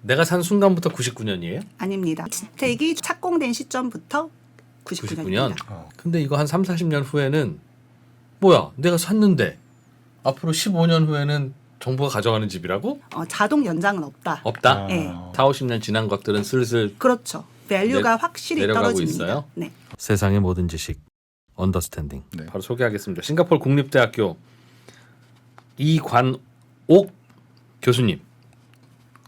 내가 산 순간부터 99년이에요? 아닙니다. 주택이 착공된 시점부터 99년입니다. 99년? 근데 이거 한 3, 40년 후에는 뭐야? 내가 샀는데 앞으로 15년 후에는 정부가 가져가는 집이라고? 자동 연장은 없다. 없다? 네. 4, 50년 지난 것들은 슬슬 그렇죠. 밸류가 확실히 내려가고 떨어집니다. 있어요? 네. 세상의 모든 지식 언더스탠딩. 네. 바로 소개하겠습니다. 싱가포르 국립대학교 이관옥 교수님.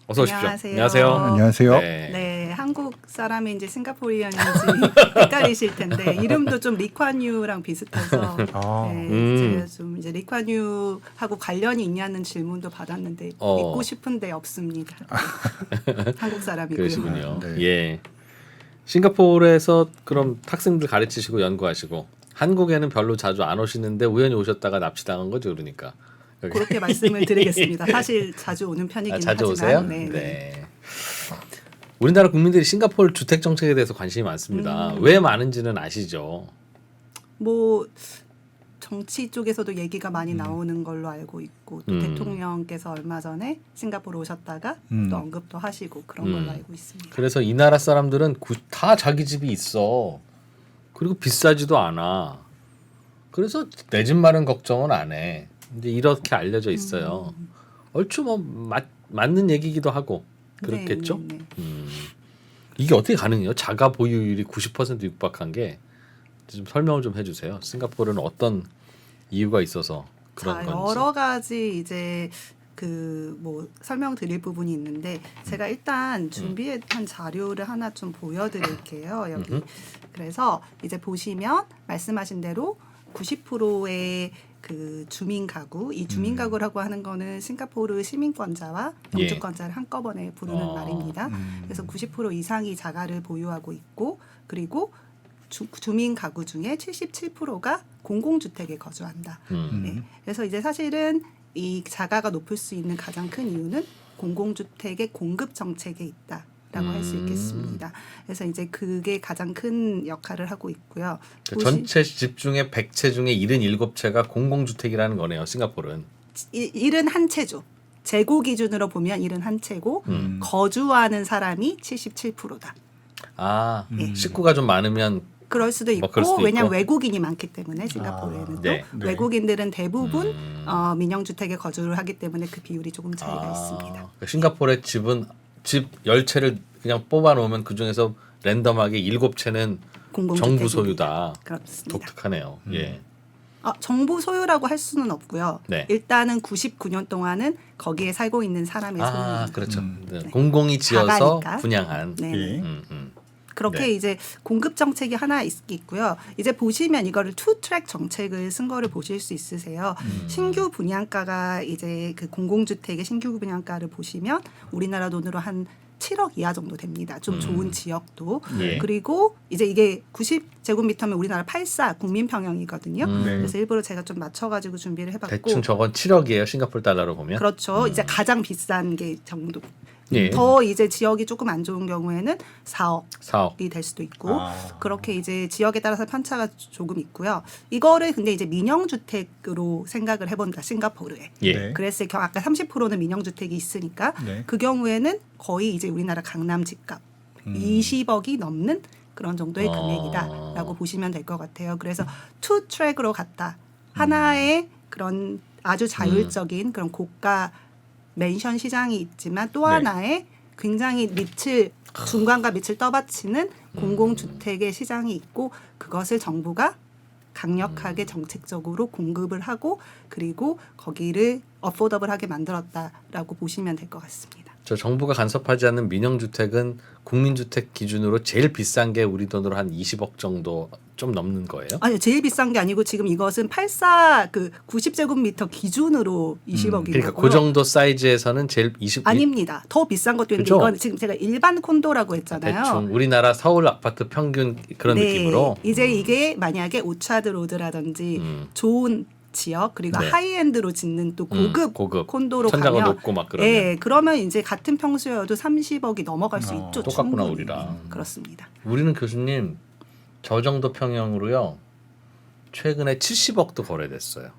어서 오십시오. 안녕하세요. 안녕하세요. 안녕하세요. 네. 네, 한국 사람인지 싱가포리언인지 헷갈리실 텐데 이름도 좀 리콴유랑 비슷해서 아. 네, 제가 좀 이제 리콴유하고 관련이 있냐는 질문도 받았는데 있고 싶은데 없습니다. 한국 사람이고요. 그러시군요. 네. 예. 싱가포르에서 그럼 학생들 가르치시고 연구하시고 한국에는 별로 자주 안 오시는데 우연히 오셨다가 납치당한 거죠, 그러니까. 그렇게 말씀을 드리겠습니다. 사실 자주 오는 편이긴 자주 하지만 오세요? 네, 네. 네. 우리나라 국민들이 싱가포르 주택 정책에 대해서 관심이 많습니다. 왜 많은지는 아시죠? 뭐 정치 쪽에서도 얘기가 많이 나오는 걸로 알고 있고 또 대통령께서 얼마 전에 싱가포르 오셨다가 또 언급도 하시고 그런 걸로 알고 있습니다. 그래서 이 나라 사람들은 다 자기 집이 있어. 그리고 비싸지도 않아. 그래서 내 집 마련 걱정은 안 해. 이제 이렇게 알려져 있어요. 얼추 뭐 맞는 얘기기도 하고 그렇겠죠? 네, 네, 네. 이게 어떻게 가능해요? 자가 보유율이 90% 육박한 게 좀 설명을 좀 해주세요. 싱가포르는 어떤 이유가 있어서 그런 자, 건지. 여러 가지 이제 그 뭐 설명드릴 부분이 있는데 제가 일단 준비한 자료를 하나 좀 보여드릴게요. 여기 그래서 이제 보시면 말씀하신 대로 90%의 그 주민 가구, 이 주민 가구라고 하는 거는 싱가포르 시민권자와 영주권자를 한꺼번에 부르는 말입니다. 그래서 90% 이상이 자가를 보유하고 있고 그리고 주민 가구 중에 77%가 공공주택에 거주한다. 네. 그래서 이제 사실은 이 자가가 높을 수 있는 가장 큰 이유는 공공주택의 공급 정책에 있다. 라고 할 수 있겠습니다. 그래서 이제 그게 가장 큰 역할을 하고 있고요. 전체 집 중에 100채 중에 77채가 공공주택이라는 거네요. 싱가포르는. 71채죠. 재고 기준으로 보면 71채고 거주하는 사람이 77%다. 아, 식구가 좀 많으면 그럴 수도 있고 그럴 수도 왜냐하면 있고. 외국인이 많기 때문에 싱가포르에는 네. 또 네. 외국인들은 대부분 민영주택에 거주를 하기 때문에 그 비율이 조금 차이가 있습니다. 그러니까 싱가포르의 집은 집 10채를 그냥 뽑아 놓으면 그중에서 랜덤하게 7채는 공공주택입니다. 정부 소유다. 그렇습니다. 독특하네요. 예. 정부 소유라고 할 수는 없고요. 네. 일단은 99년 동안은 거기에 살고 있는 사람의 소유입니다. 그렇죠. 네. 공공이 지어서 자가니까. 분양한. 네. 예. 그렇게 네. 이제 공급 정책이 하나 있고요. 이제 보시면 이거를 투 트랙 정책을 쓴 거를 보실 수 있으세요. 신규 분양가가 이제 그 공공주택의 신규 분양가를 보시면 우리나라 돈으로 한 7억 이하 정도 됩니다. 좀 좋은 지역도. 예. 그리고 이제 이게 90제곱미터면 우리나라 84 국민평형이거든요. 네. 그래서 일부러 제가 좀 맞춰가지고 준비를 해봤고. 대충 저건 7억이에요. 싱가포르 달러로 보면. 그렇죠. 이제 가장 비싼 게 정도. 예. 더 이제 지역이 조금 안 좋은 경우에는 4억. 4억. 이 될 수도 있고 그렇게 이제 지역에 따라서 편차가 조금 있고요. 이거를 근데 이제 민영주택으로 생각을 해본다 싱가포르에. 예. 네. 그랬을 경우 아까 30%는 민영주택이 있으니까 네. 그 경우에는 거의 이제 우리나라 강남 집값 20억이 넘는 그런 정도의 금액이다라고 보시면 될 것 같아요. 그래서 투 트랙으로 갔다. 하나의 그런 아주 자율적인 그런 고가 맨션 시장이 있지만 또 네. 하나의 굉장히 밑을 중간과 밑을 떠받치는 공공주택의 시장이 있고 그것을 정부가 강력하게 정책적으로 공급을 하고 그리고 거기를 어포더블하게 만들었다라고 보시면 될 것 같습니다. 저 정부가 간섭하지 않는 민영주택은 국민주택 기준으로 제일 비싼 게 우리 돈으로 한 20억 정도 좀 넘는 거예요? 아니요, 제일 비싼 게 아니고 지금 이것은 84 그 90제곱미터 기준으로 20억인 그러니까 거고요. 그 정도 사이즈에서는 제일 20 아닙니다. 더 비싼 것도 있는데 그죠? 이건 지금 제가 일반 콘도라고 했잖아요. 대충 우리나라 서울 아파트 평균 그런 네, 느낌으로. 이제 이게 만약에 오차드 로드라든지 좋은 지역 그리고 네. 하이엔드로 짓는 또 고급, 고급. 콘도로 천장은 가면 높고 막 그러면. 예, 그러면 이제 같은 평수여도 30억이 넘어갈 수 있죠. 똑같구나, 충분히. 우리랑. 그렇습니다. 우리는 교수님 저 정도 평형으로요. 최근에 70억도 거래됐어요.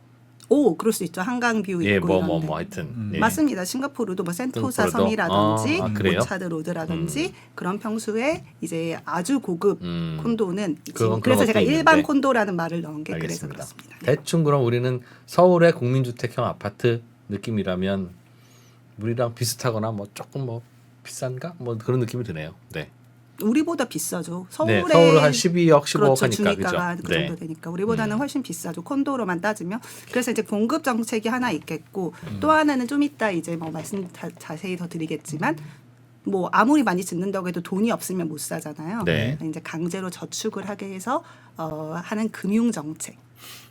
그럴 수 있죠. 한강 뷰 예, 있고 이런데. 뭐 하여튼. 예. 맞습니다. 싱가포르도 뭐 센토사 싱가포르도? 섬이라든지 그래요? 오차드 로드라든지 그런 평수에 이제 아주 고급 콘도는 그런 그래서 제가 것도 일반 있는데. 콘도라는 말을 넣은 게 그래서 알겠습니다. 그렇습니다. 네. 대충 그럼 우리는 서울의 국민주택형 아파트 느낌이라면 우리랑 비슷하거나 뭐 조금 뭐 비싼가? 뭐 그런 느낌이 드네요. 네. 우리보다 비싸죠. 네, 서울에 서울은 한 12억, 15억 그렇죠. 하니까 중위가가 그죠? 그 정도 되니까 우리보다는 훨씬 비싸죠. 콘도로만 따지면. 그래서 이제 공급 정책이 하나 있겠고 또 하나는 좀 이따 이제 뭐 말씀 자세히 더 드리겠지만 뭐 아무리 많이 짓는다고 해도 돈이 없으면 못 사잖아요. 네. 이제 강제로 저축을 하게 해서 하는 금융 정책.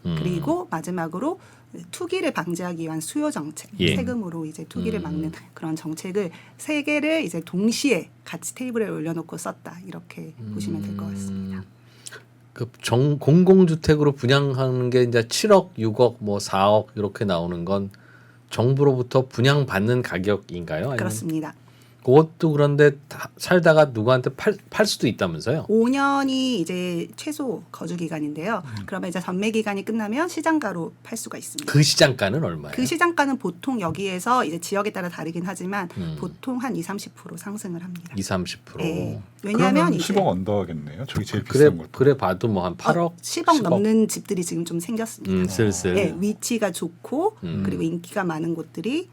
그리고 마지막으로 투기를 방지하기 위한 수요 정책, 예. 세금으로 이제 투기를 막는 그런 정책을 세 개를 이제 동시에 같이 테이블에 올려놓고 썼다 이렇게 보시면 될 것 같습니다. 그 공공주택으로 분양하는 게 이제 7억, 6억, 뭐 4억 이렇게 나오는 건 정부로부터 분양받는 가격인가요? 아니면 그렇습니다. 그것도 그런데 살다가 누구한테 팔 수도 있다면서요? 5년이 이제 최소 거주 기간인데요. 그러면 이제 전매 기간이 끝나면 시장가로 팔 수가 있습니다. 그 시장가는 얼마예요? 그 시장가는 보통 여기에서 이제 지역에 따라 다르긴 하지만 보통 한 20-30% 상승을 합니다. 20-30%. 네. 왜냐하면 그러면 이제 10억 언더겠네요. 저기 제일 그래 비싼 것도. 그래 봐도 뭐 한 8억, 10억 넘는 집들이 지금 좀 생겼습니다. 슬슬. 네, 위치가 좋고 그리고 인기가 많은 곳들이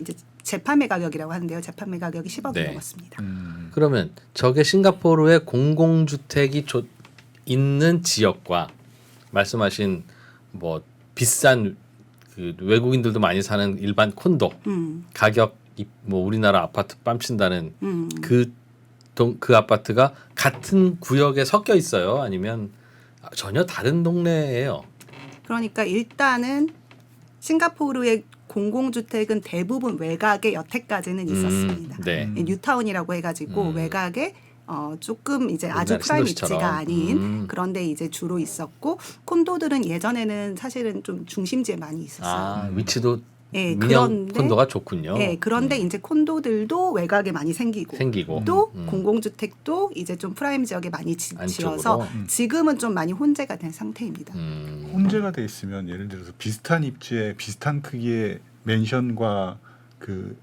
이제 재판매 가격이라고 하는데요. 재판매 가격이 10억이 네. 넘었습니다. 그러면 저게 싱가포르의 공공주택이 있는 지역과 말씀하신 뭐 비싼 그 외국인들도 많이 사는 일반 콘도 가격 뭐 우리나라 아파트 뺨친다는 그 아파트가 같은 구역에 섞여 있어요? 아니면 전혀 다른 동네예요? 그러니까 일단은 싱가포르의 공공주택은 대부분 외곽에 여태까지는 있었습니다. 네. 뉴타운이라고 해가지고 외곽에 조금 이제 아주 우리나라 프라임 신도시처럼. 위치가 아닌 그런데 이제 주로 있었고 콘도들은 예전에는 사실은 좀 중심지에 많이 있었어요. 아 위치도 네, 민영 그런데 콘도가 좋군요. 네, 그런데 이제 콘도들도 외곽에 많이 생기고 또 공공주택도 이제 좀 프라임 지역에 많이 지어서 안쪽으로? 지금은 좀 많이 혼재가 된 상태입니다. 혼재가 돼 있으면 예를 들어서 비슷한 입지에 비슷한 크기의 맨션과 그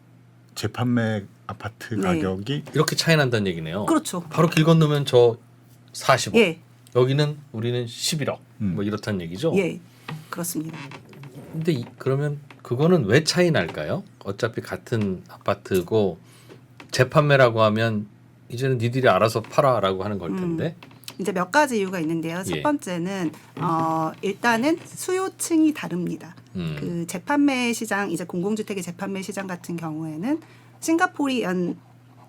재판매 아파트 네. 가격이 이렇게 차이 난다는 얘기네요. 그렇죠. 바로 길 건너면 저 40억. 예, 여기는 우리는 11억. 뭐 이렇다는 얘기죠. 예, 그렇습니다. 근데 그러면 그거는 왜 차이 날까요? 어차피 같은 아파트고 재판매라고 하면 이제는 니들이 알아서 팔아라고 하는 걸 텐데. 이제 몇 가지 이유가 있는데요. 예. 첫 번째는 일단은 수요층이 다릅니다. 그 재판매 시장, 이제 공공주택의 재판매 시장 같은 경우에는 싱가포르연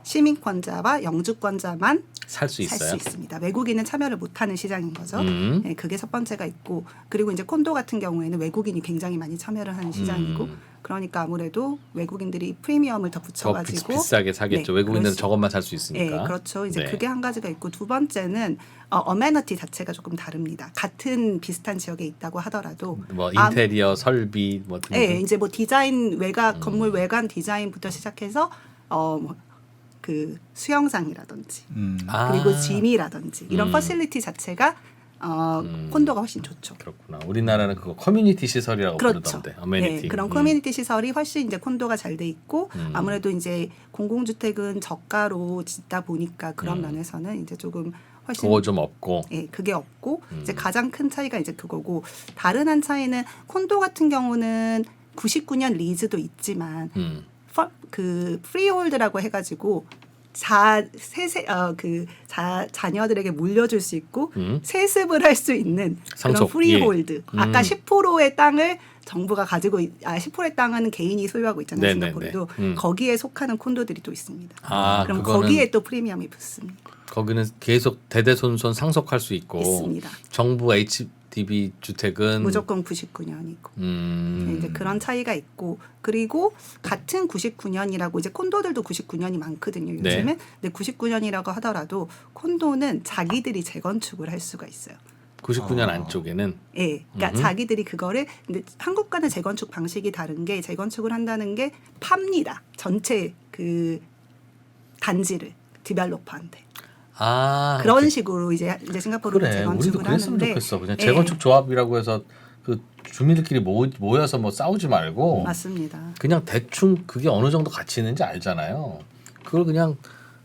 시민권자와 영주권자만 살 수 살 있어요. 수 있습니다. 외국인은 참여를 못하는 시장인 거죠. 네, 그게 첫 번째가 있고 그리고 이제 콘도 같은 경우에는 외국인이 굉장히 많이 참여를 하는 시장이고 그러니까 아무래도 외국인들이 프리미엄을 더 더 붙여가지고 비싸게 사겠죠. 네, 외국인들은 그럴 수- 저것만 살 수 있으니까. 네, 그렇죠. 이제 네. 그게 한 가지가 있고 두 번째는 어메니티 자체가 조금 다릅니다. 같은 비슷한 지역에 있다고 하더라도 뭐 인테리어, 설비 뭐 등등. 네, 이제 뭐 디자인 외곽 건물 외관 디자인부터 시작해서 그 수영장이라든지 그리고 짐이라든지 이런 퍼실리티 자체가 콘도가 훨씬 좋죠. 그렇구나. 우리나라는 그거 커뮤니티 시설이라고 그렇죠. 부르던데. 어메니티. 네, 그런 커뮤니티 시설이 훨씬 이제 콘도가 잘 돼 있고 아무래도 이제 공공주택은 저가로 짓다 보니까 그런 면에서는 이제 조금 훨씬 그거 좀 없고. 예, 그게 없고 이제 가장 큰 차이가 이제 그거고 다른 한 차이는 콘도 같은 경우는 99년 리즈도 있지만 그 프리홀드라고 해가지고 자녀들에게 물려줄 수 있고 세습을 할 수 있는 상속, 그런 프리홀드. 예. 아까 10%의 땅을 정부가 가지고 10%의 땅은 개인이 소유하고 있잖아요. 네네네. 싱가포르도 거기에 속하는 콘도들이 또 있습니다. 아, 그럼 그거는 거기에 또 프리미엄이 붙습니다. 거기는 계속 대대손손 상속할 수 있고 있습니다. 정부 HDB 주택은 무조건 99년이고. 네, 이제 그런 차이가 있고 그리고 같은 99년이라고 이제 콘도들도 99년이 많거든요. 요즘엔. 네. 근데 99년이라고 하더라도 콘도는 자기들이 재건축을 할 수가 있어요. 99년 안쪽에는 예, 그러니까 자기들이 그거를 근데 한국과는 재건축 방식이 다른 게 재건축을 한다는 게 팝니다. 전체 그 단지를 디벨로퍼한테 아 그런 식으로 이제 싱가포르는 그래 우리도 재건축을 그랬으면 하는데 좋겠어. 그냥 예. 재건축 조합이라고 해서 그 주민들끼리 모여서 뭐 싸우지 말고 맞습니다. 그냥 대충 그게 어느 정도 가치 있는지 알잖아요. 그걸 그냥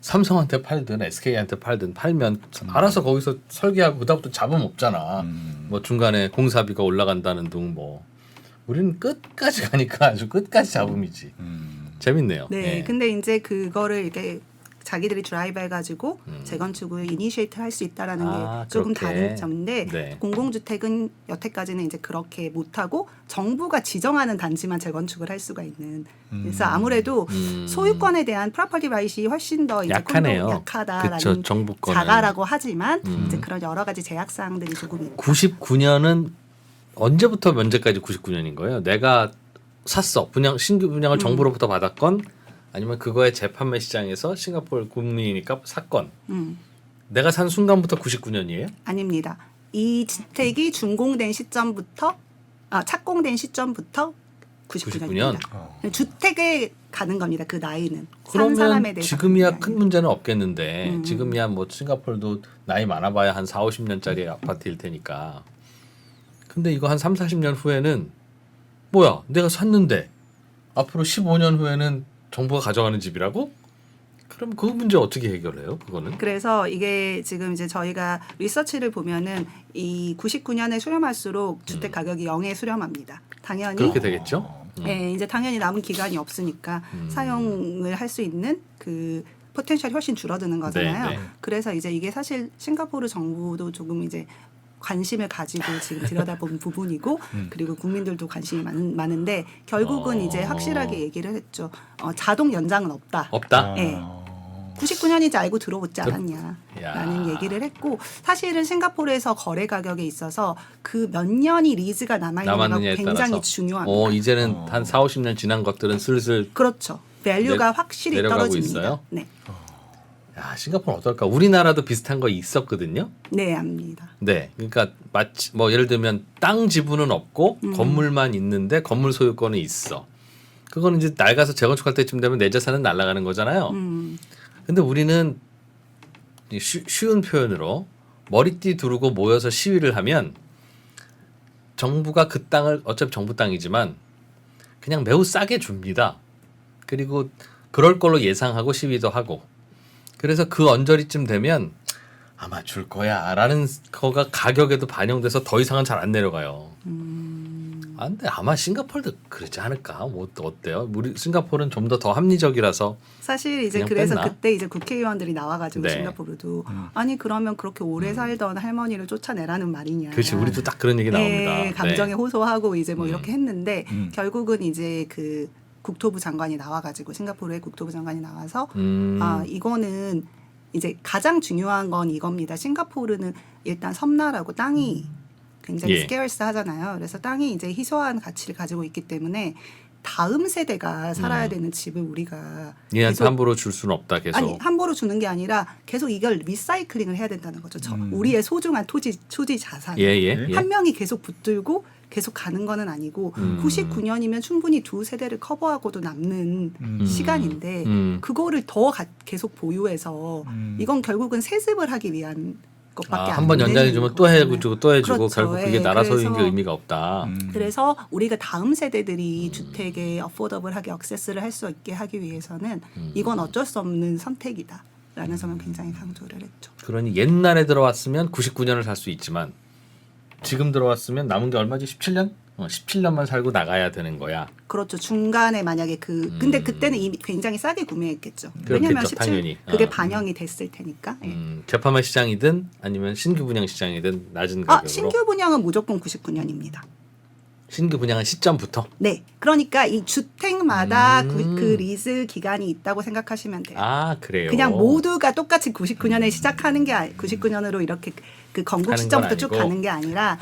삼성한테 팔든 SK한테 팔든 팔면 알아서 거기서 설계하고 그다음부터 잡음 없잖아. 뭐 중간에 공사비가 올라간다는 등 뭐 우리는 끝까지 가니까 아주 끝까지 잡음이지. 재밌네요. 네, 예. 근데 이제 그거를 이렇게 자기들이 드라이브 해가지고 재건축을 이니시에이트 할 수 있다라는 아, 게 조금 그렇게. 다른 점인데 네. 공공주택은 여태까지는 이제 그렇게 못하고 정부가 지정하는 단지만 재건축을 할 수가 있는 그래서 아무래도 소유권에 대한 프로퍼티 라이트이 훨씬 더 이제 약하네요. 약하다라는 그쵸, 정부권은. 자가라고 하지만 이제 그런 여러 가지 제약 사항들이 조금 있다. 99년은 언제부터 면제까지 99년인 거예요? 내가 샀어. 신규 분양을 정부로부터 받았건 아니면 그거의 재판매 시장에서 싱가포르 국민이니까 샀건 내가 산 순간부터 99년이에요? 아닙니다. 이 주택이 준공된 시점부터 착공된 시점부터 99년입니다. 주택에 가는 겁니다. 그 나이는 산 사람에 그러면 대해서 지금이야 가는 게 큰 아니라. 문제는 없겠는데 지금이야 뭐 싱가포르도 나이 많아봐야 한 4, 50년짜리 아파트일 테니까 근데 이거 한 3, 40년 후에는 뭐야 내가 샀는데 앞으로 15년 후에는 정부가 가져가는 집이라고? 그럼 그 문제 어떻게 해결해요? 그거는? 그래서 이게 지금 이제 저희가 리서치를 보면은 이 99년에 수렴할수록 주택 가격이 0에 수렴합니다. 당연히 그렇게 되겠죠? 네, 이제 당연히 남은 기간이 없으니까 사용을 할 수 있는 그 포텐셜이 훨씬 줄어드는 거잖아요. 네. 그래서 이제 이게 사실 싱가포르 정부도 조금 이제 관심을 가지고 지금 들여다본 부분이고 그리고 국민들도 관심이 많은데 결국은 이제 확실하게 얘기를 했죠. 자동 연장은 없다. 없다? 네. 99년인지 알고 들어오지 않았냐라는 야. 얘기를 했고 사실은 싱가포르에서 거래 가격에 있어서 그 몇 년이 리즈가 남아있느냐가 남았느냐에 굉장히 따라서. 중요합니다. 이제는 한 4, 50년 지난 것들은 슬슬 그렇죠. 밸류가 확실히 내려가고 떨어집니다. 있어요? 네, 야, 싱가포르 어떨까? 우리나라도 비슷한 거 있었거든요. 네, 압니다. 네, 그러니까 마치 뭐 예를 들면 땅 지분은 없고 건물만 있는데 건물 소유권은 있어. 그거는 이제 낡아서 재건축할 때쯤 되면 내 재산은 날아가는 거잖아요. 근데 우리는 쉬운 표현으로 머리띠 두르고 모여서 시위를 하면 정부가 그 땅을 어차피 정부 땅이지만 그냥 매우 싸게 줍니다. 그리고 그럴 걸로 예상하고 시위도 하고. 그래서 그 언저리쯤 되면 아마 줄 거야라는 거가 가격에도 반영돼서 더 이상은 잘 안 내려가요. 근데 아마 싱가포르도 그러지 않을까? 뭐 어때요? 우리 싱가포르는 좀 더 합리적이라서 사실 이제 그냥 그래서 뺐나? 그때 이제 국회의원들이 나와가지고 네. 싱가포르도 아니 그러면 그렇게 오래 살던 할머니를 쫓아내라는 말이냐. 그렇지 우리도 딱 그런 얘기 나옵니다. 네, 감정에 호소하고 이제 뭐 이렇게 했는데 음. 결국은 이제 그 국토부 장관이 나와가지고 싱가포르의 국토부 장관이 나와서 이거는 이제 가장 중요한 건 이겁니다. 싱가포르는 일단 섬나라고 땅이 굉장히 예. 스케어스 하잖아요. 그래서 땅이 이제 희소한 가치를 가지고 있기 때문에 다음 세대가 살아야 되는 집을 우리가 얘한테 계속- 함부로 줄 수는 없다 계속. 아니 함부로 주는 게 아니라 계속 이걸 리사이클링을 해야 된다는 거죠. 우리의 소중한 토지 자산. 예예. 한 명이 계속 붙들고 계속 가는 거는 아니고 99년이면 충분히 두 세대를 커버하고도 남는 시간인데 그거를 더 계속 보유해서 이건 결국은 세습을 하기 위한 것밖에 안 한번 연장해 주면 또 거잖아요. 해주고 또 해주고 그렇죠. 결국 그게 예, 나라 소유인 게 그래서- 의미가 없다. 그래서 우리가 다음 세대들이 주택에 어포더블하게 액세스를 할 수 있게 하기 위해서는 이건 어쩔 수 없는 선택이다라는 점을 굉장히 강조를 했죠. 그러니 옛날에 들어왔으면 99년을 살 수 있지만 지금 들어왔으면 남은 게 얼마지? 17년? 17년만 살고 나가야 되는 거야. 그렇죠. 중간에 만약에 근데 그때는 이미 굉장히 싸게 구매했겠죠. 왜냐면 그렇겠죠, 당연히. 그게 반영이 됐을 테니까. 예. 재판매 시장이든 아니면 신규 분양 시장이든 낮은 가격으로. 신규 분양은 무조건 99년입니다. 신규 분양한 시점부터. 네. 그러니까 이 주택마다 그 리즈 기간이 있다고 생각하시면 돼요. 그래요. 그냥 모두가 똑같이 99년에 시작하는 게 99년으로 이렇게 그 건국 가는 시점부터 건 쭉 아니고. 가는 게 아니라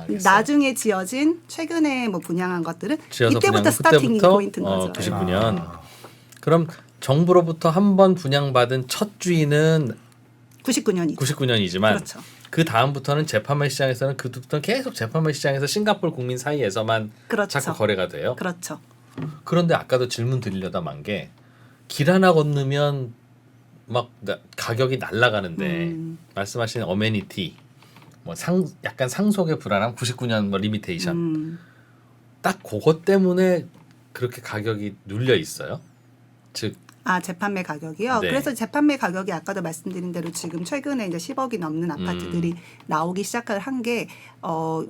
알겠어요. 나중에 지어진 최근에 뭐 분양한 것들은 지어서 이때부터 분양은 스타팅 그때부터, 포인트인 거죠. 99년. 그럼 정부로부터 한 번 분양받은 첫 주인은 99년이죠. 99년이지만 그렇죠. 그 다음부터는 재판매 시장에서는 그부터는 계속 재판매 시장에서 싱가포르 국민 사이에서만 그렇죠. 자꾸 거래가 돼요. 그렇죠. 그런데 아까도 질문 드리려다 만 게 길 하나 건너면 막 가격이 날아가는데 말씀하신 어메니티 뭐 약간 상속의 불안함 99년 뭐 리미테이션 딱 그것 때문에 그렇게 가격이 눌려 있어요. 즉 재판매 가격이요. 네. 그래서 재판매 가격이 아까도 말씀드린 대로 지금 최근에 이제 10억이 넘는 아파트들이 나오기 시작을 한 게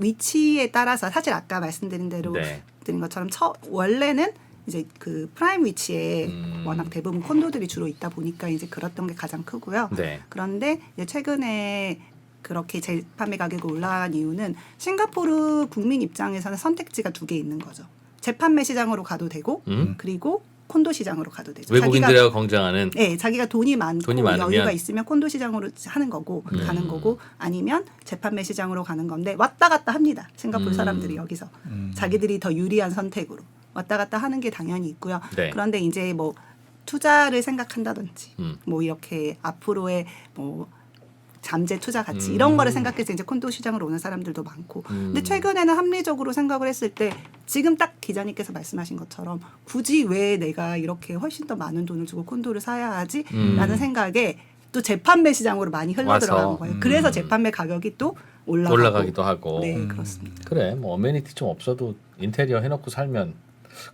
위치에 따라서 사실 아까 말씀드린 대로 네. 드린 것처럼 원래는 이제 그 프라임 위치에 워낙 대부분 콘도들이 주로 있다 보니까 이제 그랬던 게 가장 크고요. 네. 그런데 이제 최근에 그렇게 재판매 가격이 올라간 이유는 싱가포르 국민 입장에서는 선택지가 2개 있는 거죠. 재판매 시장으로 가도 되고 그리고 콘도 시장으로 가도 되죠. 외국인들하고 경쟁하는 네, 자기가 돈이 많고 돈이 많으면 여유가 있으면 콘도 시장으로 하는 거고 가는 거고 아니면 재판매 시장으로 가는 건데 왔다 갔다 합니다. 싱가포르 사람들이 여기서 자기들이 더 유리한 선택으로 왔다 갔다 하는 게 당연히 있고요. 네. 그런데 이제 뭐 투자를 생각한다든지 뭐 이렇게 앞으로의 뭐 잠재 투자 가치 이런 거를 생각해서 이제 콘도 시장으로 오는 사람들도 많고 근데 최근에는 합리적으로 생각을 했을 때 지금 딱 기자님께서 말씀하신 것처럼 굳이 왜 내가 이렇게 훨씬 더 많은 돈을 주고 콘도를 사야 하지? 라는 생각에 또 재판매 시장으로 많이 흘러들어간 거예요. 그래서 재판매 가격이 또 올라가기도 하고. 네, 그렇습니다. 그래, 뭐 어메니티 좀 없어도 인테리어 해놓고 살면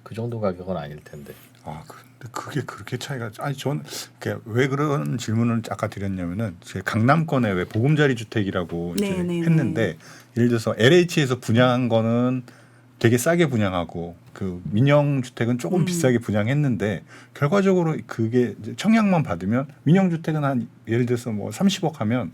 그 정도 가격은 아닐 텐데. 근데 그게 그렇게 차이가 저는 왜 그런 질문을 아까 드렸냐면은 제 강남권에 왜 보금자리 주택이라고 이제 했는데 예를 들어서 LH에서 분양한 거는 되게 싸게 분양하고 그 민영 주택은 조금 비싸게 분양했는데 결과적으로 그게 이제 청약만 받으면 민영 주택은 한 예를 들어서 뭐 30억 하면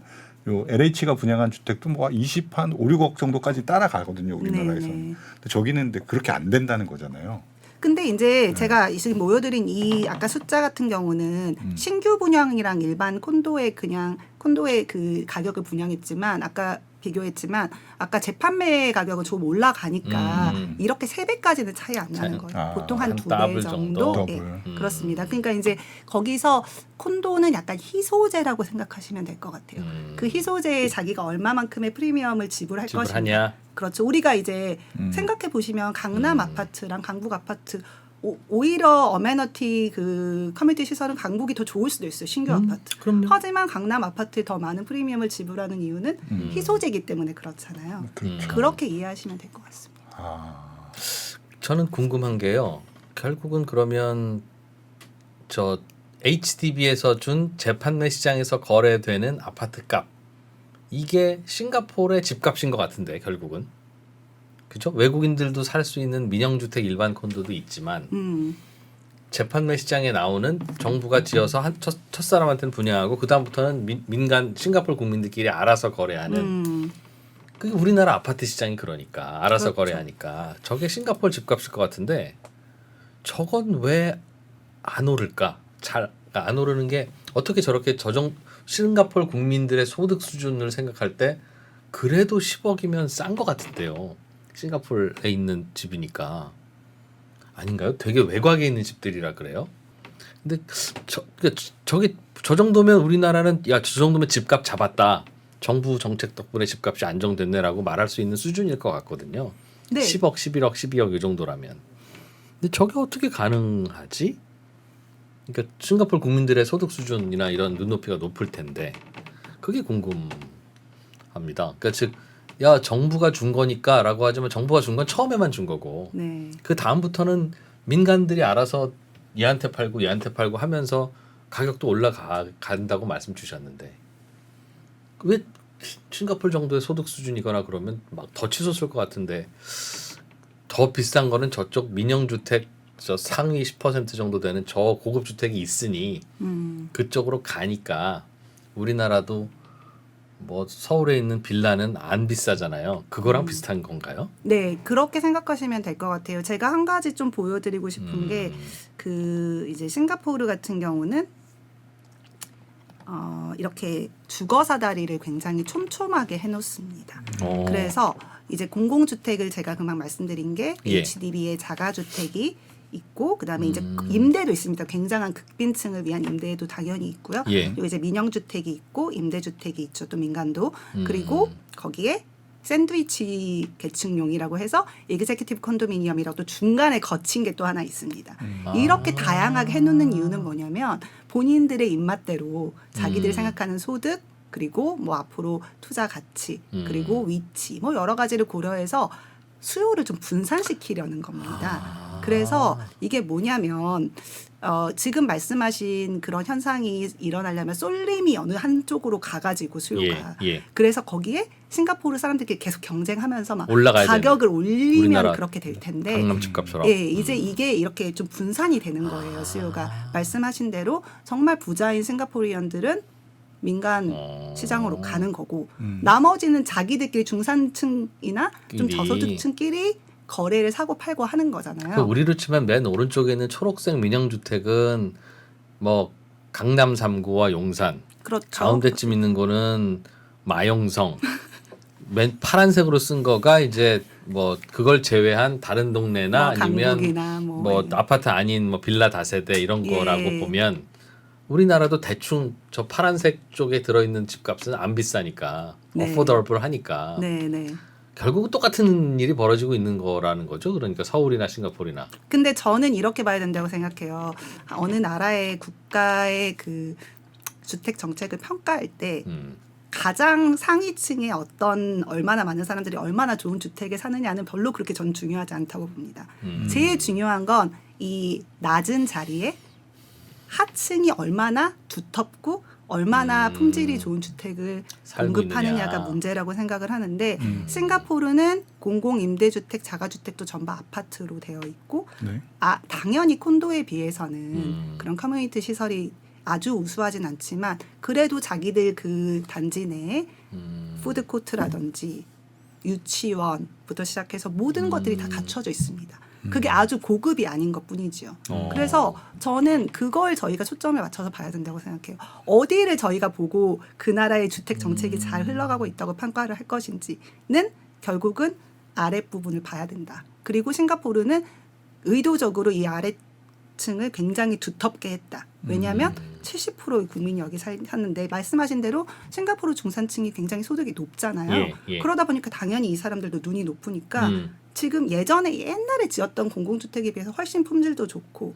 요 LH가 분양한 주택도 뭐 20한 5, 6억 정도까지 따라가거든요 우리나라에서는. 근데 저기는 근데 그렇게 안 된다는 거잖아요. 근데 이제 제가 지금 보여드린 이 아까 숫자 같은 경우는 신규 분양이랑 일반 콘도의 그 가격을 분양했지만 아까 비교했지만 아까 재판매 가격은 좀 올라가니까 이렇게 3배까지는 차이 안 나는 거예요. 보통 한 2배 정도. 네, 그렇습니다. 그러니까 이제 거기서 콘도는 약간 희소재라고 생각하시면 될 것 같아요. 그 희소재에 자기가 얼마만큼의 프리미엄을 지불할 것이냐. 그렇죠. 우리가 이제 생각해 보시면 강남 아파트랑 강북 아파트 오히려 어메너티 그 커뮤니티 시설은 강북이 더 좋을 수도 있어요. 신규 아파트. 그럼요. 하지만 강남 아파트에 더 많은 프리미엄을 지불하는 이유는 희소재이기 때문에 그렇잖아요. 그렇게 이해하시면 될 것 같습니다. 저는 궁금한 게요. 결국은 그러면 저 HDB에서 준 재판매 시장에서 거래되는 아파트 값 이게 싱가포르의 집값인 것 같은데 결국은 그죠? 외국인들도 살 수 있는 민영주택 일반 콘도도 있지만 재판매 시장에 나오는 정부가 지어서 첫사람한테는 분양하고 그 다음부터는 민간 싱가포르 국민들끼리 알아서 거래하는 그게 우리나라 아파트 시장이 그러니까 알아서 그렇죠. 거래하니까 저게 싱가포르 집값일 것 같은데 저건 왜 안 오를까? 잘 안 오르는 게 어떻게 저렇게 싱가포르 국민들의 소득 수준을 생각할 때 그래도 10억이면 싼 것 같은데요. 싱가포르에 있는 집이니까 아닌가요? 되게 외곽에 있는 집들이라 그래요. 근데 저 정도면 우리나라는 야 저 정도면 집값 잡았다. 정부 정책 덕분에 집값이 안정됐네라고 말할 수 있는 수준일 것 같거든요. 네. 10억, 11억, 12억 이 정도라면. 근데 저게 어떻게 가능하지? 그러니까 싱가포르 국민들의 소득 수준이나 이런 눈높이가 높을 텐데 그게 궁금합니다. 그러니까 즉 야 정부가 준 거니까라고 하지만 정부가 준 건 처음에만 준 거고 그 다음부터는 민간들이 알아서 얘한테 팔고 얘한테 팔고 하면서 가격도 올라간다고 말씀 주셨는데 왜 싱가포르 정도의 소득 수준이거나 그러면 막 더 치솟을 것 같은데 더 비싼 거는 저쪽 민영주택 저 상위 10% 정도 되는 저 고급 주택이 있으니 그쪽으로 가니까 우리나라도 뭐 서울에 있는 빌라는 안 비싸잖아요. 그거랑 비슷한 건가요? 네, 그렇게 생각하시면 될 것 같아요. 제가 한 가지 좀 보여드리고 싶은 게 그 이제 싱가포르 같은 경우는 이렇게 주거 사다리를 굉장히 촘촘하게 해놓습니다. 그래서 이제 공공주택을 제가 금방 말씀드린 게 HDB의 자가주택이 있고 그다음에 이제 임대도 있습니다. 굉장한 극빈층을 위한 임대도 당연히 있고요. 그리고 이제 민영주택이 있고 임대주택이 있죠. 또 민간도. 그리고 거기에 샌드위치 계층용이라고 해서 에그제큐티브 컨도미니엄이라고 또 중간에 거친 게 또 하나 있습니다. 이렇게 다양하게 해놓는 이유는 뭐냐면 본인들의 입맛대로 자기들이 생각하는 소득 그리고 뭐 앞으로 투자 가치, 그리고 위치, 뭐 여러 가지를 고려해서 수요를 좀 분산시키려는 겁니다. 그래서 이게 뭐냐면 지금 말씀하신 그런 현상이 일어나려면 쏠림이 어느 한쪽으로 가가지고 수요가 그래서 거기에 싱가포르 사람들끼리 계속 경쟁하면서 막 가격을 올리면 그렇게 될 텐데 강남 집값처럼 이제 이게 이렇게 좀 분산이 되는 거예요. 수요가 말씀하신 대로 정말 부자인 싱가포르인들은 민간 시장으로 가는 거고 나머지는 자기들끼리 중산층이나 좀 저소득층끼리 거래를 사고 팔고 하는 거잖아요. 우리로 치면 맨 오른쪽에 있는 초록색 민영주택은 뭐 강남 3구와 용산, 그렇죠. 가운데쯤 있는 거는 마용성, 맨 파란색으로 쓴 거가 이제 뭐 그걸 제외한 다른 동네나 뭐 아니면 뭐 아파트 아닌 뭐 빌라 다세대 이런 거라고 보면 우리나라도 대충 저 파란색 쪽에 들어있는 집값은 안 비싸니까 어포더블 하니까 결국은 똑같은 일이 벌어지고 있는 거라는 거죠. 그러니까 서울이나 싱가포르나. 근데 저는 이렇게 봐야 된다고 생각해요. 어느 나라의 국가의 그 주택 정책을 평가할 때 가장 상위층의 어떤 얼마나 많은 사람들이 얼마나 좋은 주택에 사느냐는 별로 그렇게 전 중요하지 않다고 봅니다. 제일 중요한 건 이 낮은 자리에 하층이 얼마나 두텁고 얼마나 품질이 좋은 주택을 공급하느냐가 문제라고 생각을 하는데 싱가포르는 공공임대주택, 자가주택도 전부 아파트로 되어 있고 당연히 콘도에 비해서는 그런 커뮤니티 시설이 아주 우수하진 않지만 그래도 자기들 그 단지 내에 푸드코트라든지 유치원부터 시작해서 모든 것들이 다 갖춰져 있습니다. 그게 아주 고급이 아닌 것뿐이지요. 그래서 저는 그걸 저희가 초점을 맞춰서 봐야 된다고 생각해요. 어디를 저희가 보고 그 나라의 주택 정책이 잘 흘러가고 있다고 평가를 할 것인지는 결국은 아랫부분을 봐야 된다. 그리고 싱가포르는 의도적으로 이 아래층을 굉장히 두텁게 했다. 왜냐하면 70%의 국민이 여기 사는데 말씀하신 대로 싱가포르 중산층이 굉장히 소득이 높잖아요. 그러다 보니까 당연히 이 사람들도 눈이 높으니까 지금 예전에 옛날에 지었던 공공주택에 비해서 훨씬 품질도 좋고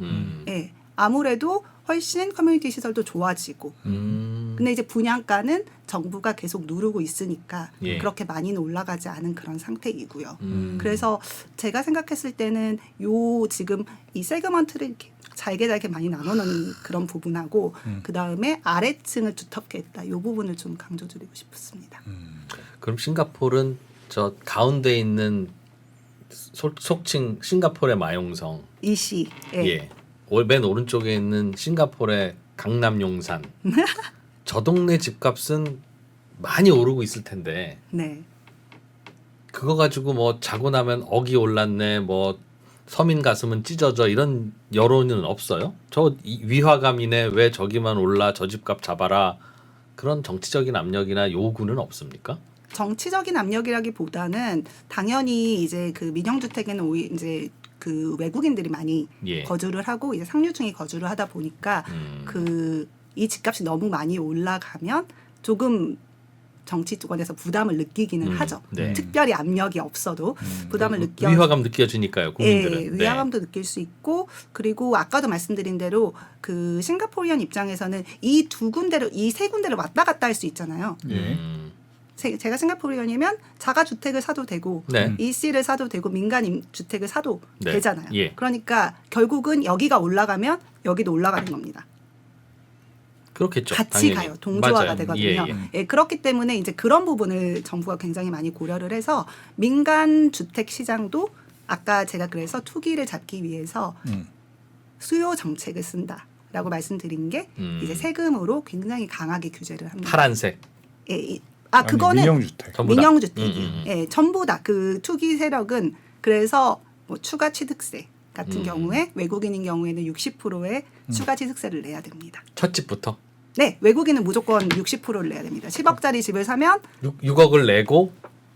아무래도 훨씬 커뮤니티 시설도 좋아지고 근데 이제 분양가는 정부가 계속 누르고 있으니까 그렇게 많이는 올라가지 않은 그런 상태이고요. 그래서 제가 생각했을 때는 요 지금 이 세그먼트를 이렇게 잘게 많이 나눠놓은 그런 부분하고 그 다음에 아래층을 두텁게 했다. 이 부분을 좀 강조드리고 싶습니다. 그럼 싱가포르는 저 가운데 있는 속칭 싱가포르의 마용성 이시 맨 오른쪽에 있는 싱가포르의 강남 용산 저 동네 집값은 많이 오르고 있을 텐데 그거 가지고 뭐 자고 나면 억이 올랐네 뭐 서민 가슴은 찢어져 이런 여론은 없어요? 저 위화감이네 왜 저기만 올라 저 집값 잡아라 그런 정치적인 압력이나 요구는 없습니까? 정치적인 압력이라기보다는 당연히 이제 그 민영주택에는 이제 그 외국인들이 많이 거주를 하고 이제 상류층이 거주를 하다 보니까 그 이 집값이 너무 많이 올라가면 조금 정치권에서 부담을 느끼기는 하죠. 특별히 압력이 없어도 부담을 위화감 느껴지니까요. 국민들은. 위화감도 느낄 수 있고 그리고 아까도 말씀드린 대로 그 싱가포르안 입장에서는 이 세 군데를 왔다 갔다 할 수 있잖아요. 제가 싱가포르인이면 자가주택을 사도 되고 EC를 사도 되고 민간 주택을 사도 되잖아요. 그러니까 결국은 여기가 올라가면 여기도 올라가는 겁니다. 그렇겠죠. 같이 당연히. 가요. 동조화가 되거든요. 그렇기 때문에 이제 그런 부분을 정부가 굉장히 많이 고려를 해서 민간 주택 시장도 아까 제가 그래서 투기를 잡기 위해서 수요 정책을 쓴다라고 말씀드린 게 이제 세금으로 굉장히 강하게 규제를 합니다. 파란색. 그거는 민영주택이 전부 다 그 투기 세력은 그래서 뭐 추가 취득세 같은 경우에 외국인인 경우에는 60%의 추가 취득세를 내야 됩니다. 첫 집부터? 네, 외국인은 무조건 60%를 내야 됩니다. 10억짜리 집을 사면 6억을 내고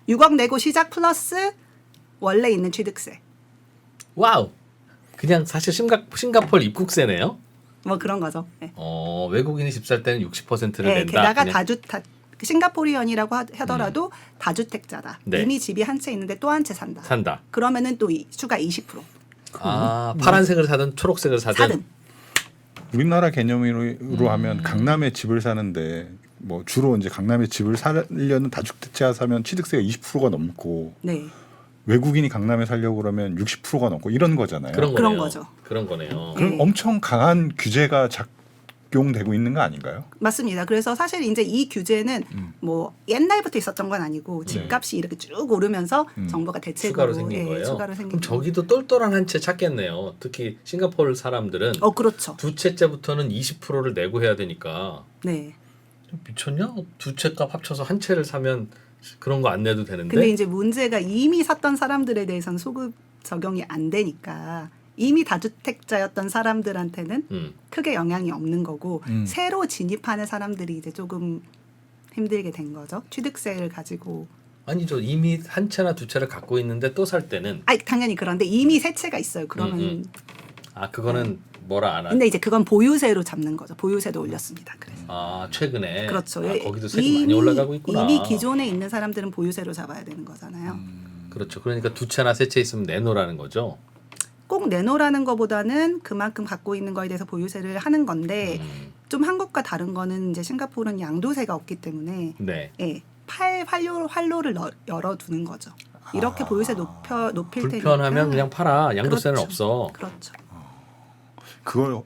6억 내고 시작 플러스 원래 있는 취득세. 와우. 그냥 사실 싱가포르 입국세네요. 뭐 그런 거죠. 외국인이 집 살 때는 60%를 낸다. 게다가 싱가포르연이라고 하더라도 다주택자다. 이미 집이 한 채 있는데 또 한 채 산다. 그러면은 또 추가 20%. 파란색을 사든 초록색을 사든. 우리나라 개념으로 하면 강남에 집을 사는데 뭐 주로 이제 강남에 집을 살려는 다주택자 사면 취득세가 20%가 넘고 네. 외국인이 강남에 살려고 그러면 60%가 넘고 이런 거잖아요. 그런 거네요. 그런 거죠. 그런 거네요. 그럼 네. 엄청 강한 규제가 적용되고 있는 거 아닌가요? 맞습니다. 그래서 사실 이제 이 규제는 뭐 옛날부터 있었던 건 아니고 집값이 이렇게 쭉 오르면서 정부가 대책으로 추가로 생긴 거예요. 추가로 생긴 그럼 저기도 똘똘한 한 채 찾겠네요. 특히 싱가포르 사람들은 그렇죠. 두 채째부터는 20%를 내고 해야 되니까 네. 미쳤냐? 두 채값 합쳐서 한 채를 사면 그런 거 안 내도 되는데. 근데 이제 문제가 이미 샀던 사람들에 대해서는 소급 적용이 안 되니까 이미 다주택자였던 사람들한테는 크게 영향이 없는 거고 새로 진입하는 사람들이 이제 조금 힘들게 된 거죠. 취득세를 가지고. 아니죠. 이미 한 채나 두 채를 갖고 있는데 또 살 때는 당연히 그런데 이미 세 채가 있어요. 그러면 그거는 뭐라 안 하죠. 근데 이제 그건 보유세로 잡는 거죠. 보유세도 올렸습니다. 그래서. 최근에. 그렇죠. 거기도 세금 많이 올라가고 있구나. 이미 기존에 있는 사람들은 보유세로 잡아야 되는 거잖아요. 그렇죠. 그러니까 두 채나 세 채 있으면 내놓으라는 거죠. 꼭 내놓으라는 것보다는 그만큼 갖고 있는 거에 대해서 보유세를 하는 건데 좀 한국과 다른 거는 이제 싱가포르는 양도세가 없기 때문에 네. 활로를 열어두는 거죠. 이렇게 보유세 높일 테니까 불편하면 그냥 팔아. 양도세는 그렇죠. 없어. 그렇죠. 그걸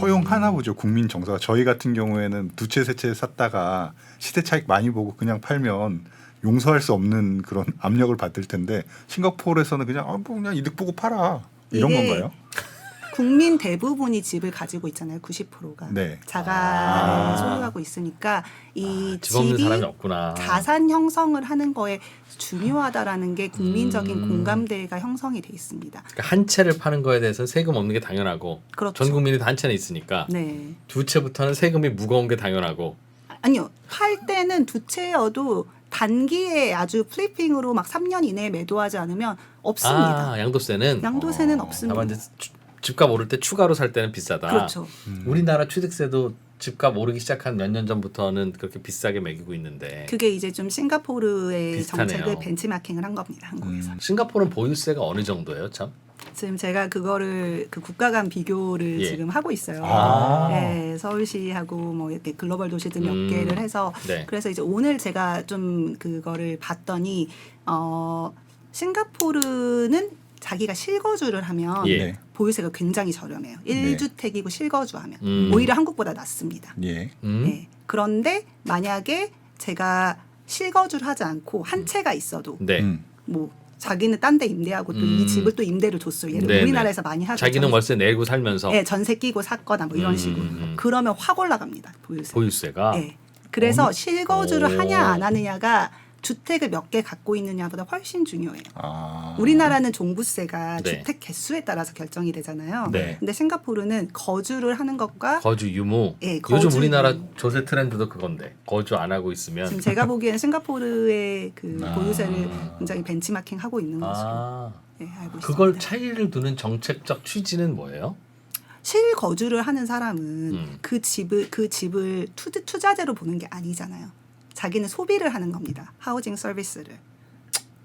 허용하나 보죠. 국민 정서가. 저희 같은 경우에는 두 채 세 채 샀다가 시대 차익 많이 보고 그냥 팔면 용서할 수 없는 그런 압력을 받을 텐데 싱가포르에서는 그냥 그냥 이득 보고 팔아. 이런 이게 건가요? 국민 대부분이 집을 가지고 있잖아요. 90%가 네. 자가를 소유하고 있으니까 이 집 없는 집이 사람이 없구나. 자산 형성을 하는 거에 중요하다라는 게 국민적인 공감대가 형성이 돼 있습니다. 그러니까 한 채를 파는 거에 대해서는 세금 없는 게 당연하고 그렇죠. 전 국민이 다 한 채는 있으니까 네. 두 채부터는 세금이 무거운 게 당연하고 아니요. 팔 때는 두 채여도 단기에 아주 플리핑으로 막 3년 이내에 매도하지 않으면 없습니다. 양도세는 양도세는 없습니다. 다만 이제 집값 오를 때 추가로 살 때는 비싸다. 그렇죠. 우리나라 취득세도 집값 오르기 시작한 몇 년 전부터는 그렇게 비싸게 매기고 있는데 그게 이제 좀 싱가포르의 비슷하네요. 정책을 벤치마킹을 한 겁니다. 한국에서. 싱가포르는 보유세가 어느 정도예요, 참? 지금 제가 그거를 그 국가 간 비교를 예. 지금 하고 있어요. 아. 네, 서울시하고 뭐 이렇게 글로벌 도시들 몇 개를 해서 네. 그래서 이제 오늘 제가 좀 그거를 봤더니 싱가포르는 자기가 실거주를 하면 예. 네. 보유세가 굉장히 저렴해요. 1주택이고 실거주하면 음. 오히려 한국보다 낮습니다. 예. 네. 그런데 만약에 제가 실거주를 하지 않고 한 채가 있어도 네. 뭐 자기는 딴 데 임대하고 또 이 집을 또 임대를 줬어요. 예를 들어 네네. 우리나라에서 많이 하죠. 자기는 월세 내고 살면서 네, 전세 끼고 샀거나 뭐 이런 식으로. 그러면 확 올라갑니다. 보유세. 보유세가 네. 그래서 실거주를 오. 하냐 안 하느냐가 주택을 몇 개 갖고 있느냐보다 훨씬 중요해요. 아. 우리나라는 종부세가 네. 주택 개수에 따라서 결정이 되잖아요. 네. 근데 싱가포르는 거주를 하는 것과 거주 유무. 예, 요즘 거주 우리나라 유무. 조세 트렌드도 그건데 거주 안 하고 있으면 지금 제가 보기에는 싱가포르의 그 보유세를 굉장히 벤치마킹 하고 있는 것으로 네, 알고 있습니다. 그걸 차이를 두는 정책적 취지는 뭐예요? 실거주를 하는 사람은 그 집을 투자재로 보는 게 아니잖아요. 자기는 소비를 하는 겁니다. 하우징 서비스를.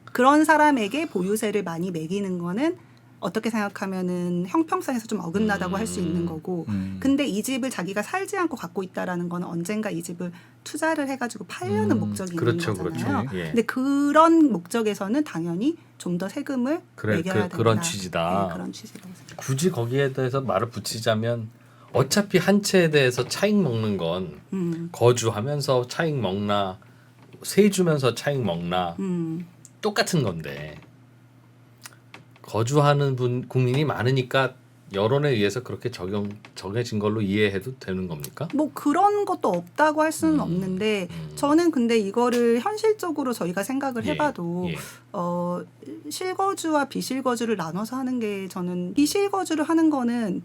그런 사람에게 보유세를 많이 매기는 거는 어떻게 생각하면은 형평성에서 좀 어긋나다고 할 수 있는 거고 근데 이 집을 자기가 살지 않고 갖고 있다라는 거는 언젠가 이 집을 투자를 해가지고 팔려는 목적이 그렇죠, 있는 거잖아요. 그렇죠. 예. 근데 그런 목적에서는 당연히 좀 더 세금을 매겨야 된다. 그런 취지다. 네, 그런 취지라고 생각합니다. 굳이 거기에 대해서 말을 붙이자면 어차피 한 채에 대해서 차익 먹는 건 거주하면서 차익 먹나 세 주면서 차익 먹나 똑같은 건데 거주하는 국민이 많으니까 여론에 의해서 그렇게 정해진 걸로 이해해도 되는 겁니까? 뭐 그런 것도 없다고 할 수는 없는데 저는 근데 이거를 현실적으로 저희가 생각을 해봐도 예. 실거주와 비실거주를 나눠서 하는 게 저는 비실거주를 하는 거는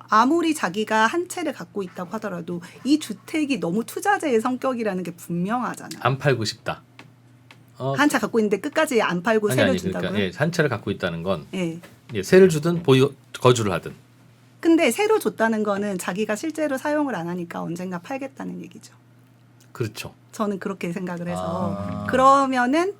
아무리 자기가 한 채를 갖고 있다고 하더라도 이 주택이 너무 투자재의 성격이라는 게 분명하잖아요. 안 팔고 싶다. 한 채 갖고 있는데 끝까지 안 팔고 세를 준다고요? 그러니까 한 채를 갖고 있다는 건 예. 세를 주든 거주를 하든. 근데 세로 줬다는 거는 자기가 실제로 사용을 안 하니까 언젠가 팔겠다는 얘기죠. 그렇죠. 저는 그렇게 생각을 해서 그러면은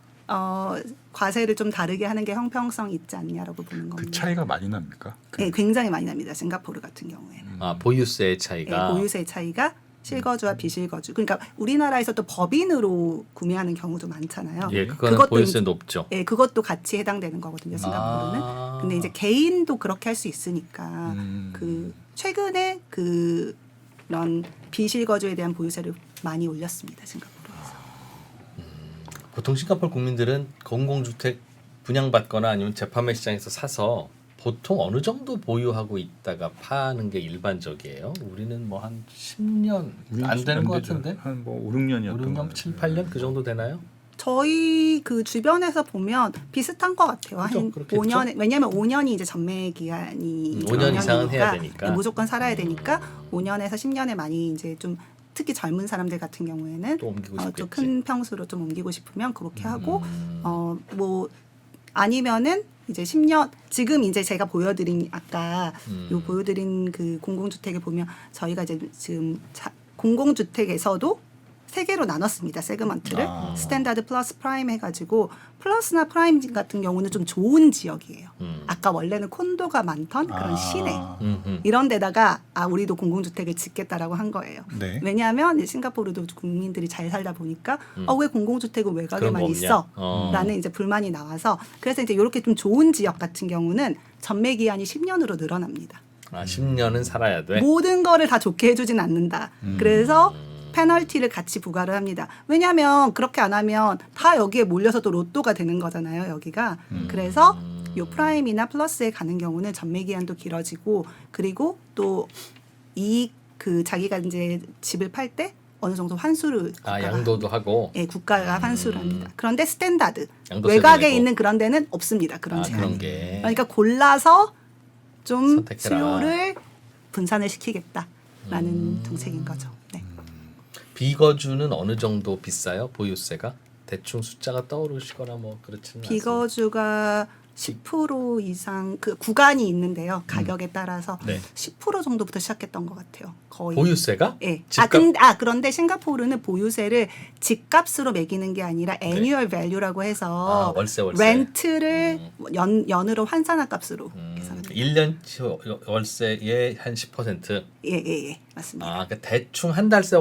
과세를 좀 다르게 하는 게 형평성이 있지 않냐라고 보는 겁니다. 그 차이가 많이 납니까? 네, 굉장히 많이 납니다. 싱가포르 같은 경우에는. 보유세의 차이가. 네, 보유세 차이가 실거주와 비실거주. 그러니까 우리나라에서 또 법인으로 구매하는 경우도 많잖아요. 예, 그거는 그것도 보유세 이제- 높죠. 예, 그것도 같이 해당되는 거거든요. 싱가포르는. 아. 근데 이제 개인도 그렇게 할 수 있으니까 그 최근에 그런 비실거주에 대한 보유세를 많이 올렸습니다. 싱가포르에서. 보통 싱가포르 국민들은 공공주택 분양받거나 아니면 재판매 시장에서 사서 보통 어느 정도 보유하고 있다가 파는 게 일반적이에요. 우리는 뭐 한 10년 안 되는 것 같은데. 한뭐 5, 6년이었던 5, 6년, 7, 8년 그 정도 되나요? 저희 그 주변에서 보면 비슷한 것 같아요. 그죠, 한 그렇겠죠. 5년 왜냐하면 5년이 이제 전매 기한이 5년 이상은 해야 5년이니까 되니까. 무조건 살아야 되니까 5년에서 10년에 많이 이제 좀 특히 젊은 사람들 같은 경우에는 또 옮기고 싶겠지. 좀 큰 평수로 좀 옮기고 싶으면 그렇게 하고 음. 뭐 아니면은 이제 10년 지금 이제 제가 보여드린 아까 요 보여드린 그 공공주택에 보면 저희가 이제 지금 공공주택에서도 세 개로 나눴습니다. 세그먼트를 아. 스탠다드 플러스 프라임 해가지고 플러스나 프라임 같은 경우는 좀 좋은 지역이에요. 아까 원래는 콘도가 많던 그런 시내 이런 데다가 우리도 공공주택을 짓겠다라고 한 거예요. 네. 왜냐하면 이제 싱가포르도 국민들이 잘 살다 보니까 왜 공공주택은 그런 외곽에만 거 없냐? 있어? 어. 라는 이제 불만이 나와서 그래서 이제 이렇게 좀 좋은 지역 같은 경우는 전매 기한이 10년으로 늘어납니다. 10년은 살아야 돼. 모든 거를 다 좋게 해주진 않는다. 그래서 페널티를 같이 부과를 합니다. 왜냐하면 그렇게 안 하면 다 여기에 몰려서 또 로또가 되는 거잖아요. 여기가. 그래서 요 프라임이나 플러스에 가는 경우는 전매 기한도 길어지고 그리고 또 이 그 자기가 이제 집을 팔 때 어느 정도 환수를 양도도 하고. 예, 국가가 환수를 합니다. 그런데 스탠다드 양도세도 외곽에 내고. 있는 그런 데는 없습니다. 그런 제한이. 그런 게. 그러니까 골라서 좀 선택해라. 수요를 분산을 시키겠다라는 정책인 거죠. 네. 비거주는 어느 정도 비싸요? 보유세가? 대충 숫자가 떠오르시거나 뭐 그렇지는 않습니다. 비거주가 10% 이상 그 구간이 있는데요. 가격에 따라서 네. 10% 정도부터 시작했던 것 같아요. 거의. 보유세가? 예. 집값? 그런데 싱가포르는 보유세를 집값으로 매기는 게 아니라 애뉴얼 밸류라고 해서 월세. 렌트를 연으로 환산한 값으로 계산합니다. 1년치 월세의 한 10%. 예. 맞습니다. 그러니까 대충 한 달치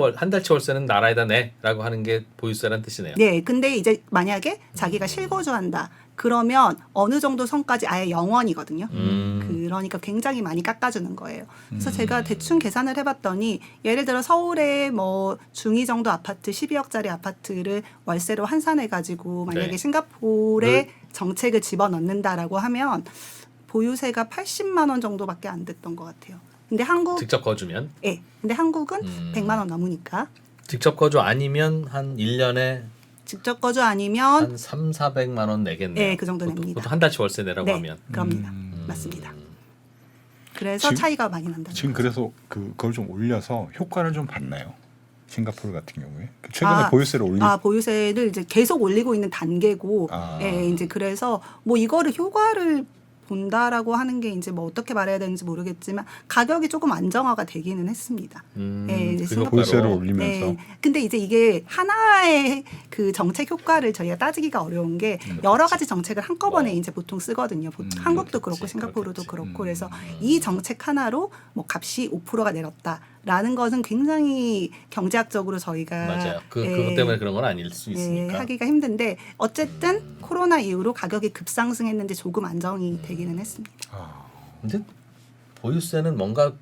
월세는 나라에다 내라고 하는 게 보유세란 뜻이네요. 네, 근데 이제 만약에 자기가 실거주한다. 그러면 어느 정도 선까지 아예 0원이거든요. 그러니까 굉장히 많이 깎아주는 거예요. 그래서 제가 대충 계산을 해봤더니 예를 들어 서울에 뭐 중위 정도 아파트 12억짜리 아파트를 월세로 환산해가지고 만약에 네. 싱가포르에 정책을 집어넣는다라고 하면 보유세가 80만 원 정도밖에 안 됐던 것 같아요. 근데 직접 거주면? 예. 근데 한국은 100만 원 넘으니까 직접 거주 아니면 한 1년에 직접 거주 아니면 한 3, 400만 원 내겠네요. 네, 그 정도 냅니다. 보통 한 달치 월세 내라고 네, 하면. 그럽니다. 맞습니다. 그래서 지금- 차이가 많이 난다. 지금 그래서 그걸 좀 올려서 효과를 좀 봤나요? 싱가포르 같은 경우에 최근에 보유세를 올리 보유세를 이제 계속 올리고 있는 단계고, 예, 이제 그래서 뭐 이거를 효과를 본다라고 하는 게 이제 뭐 어떻게 말해야 되는지 모르겠지만 가격이 조금 안정화가 되기는 했습니다. 예, 이제 그 효과로. 보유세를 올리면서 네. 근데 이제 이게 하나의 그 정책 효과를 저희가 따지기가 어려운 게 여러 가지 정책을 한꺼번에 뭐. 이제 보통 쓰거든요. 보통 한국도 그렇고 싱가포르도 그렇고 그래서 이 정책 하나로 뭐 값이 5%가 내렸다라는 것은 굉장히 경제학적으로 저희가 맞아요. 그것 예, 때문에 그런 건 아닐 수 예, 있으니까. 하기가 힘든데 어쨌든 코로나 이후로 가격이 급상승했는데 조금 안정이 되기는 했습니다. 근데 보유세는 뭔가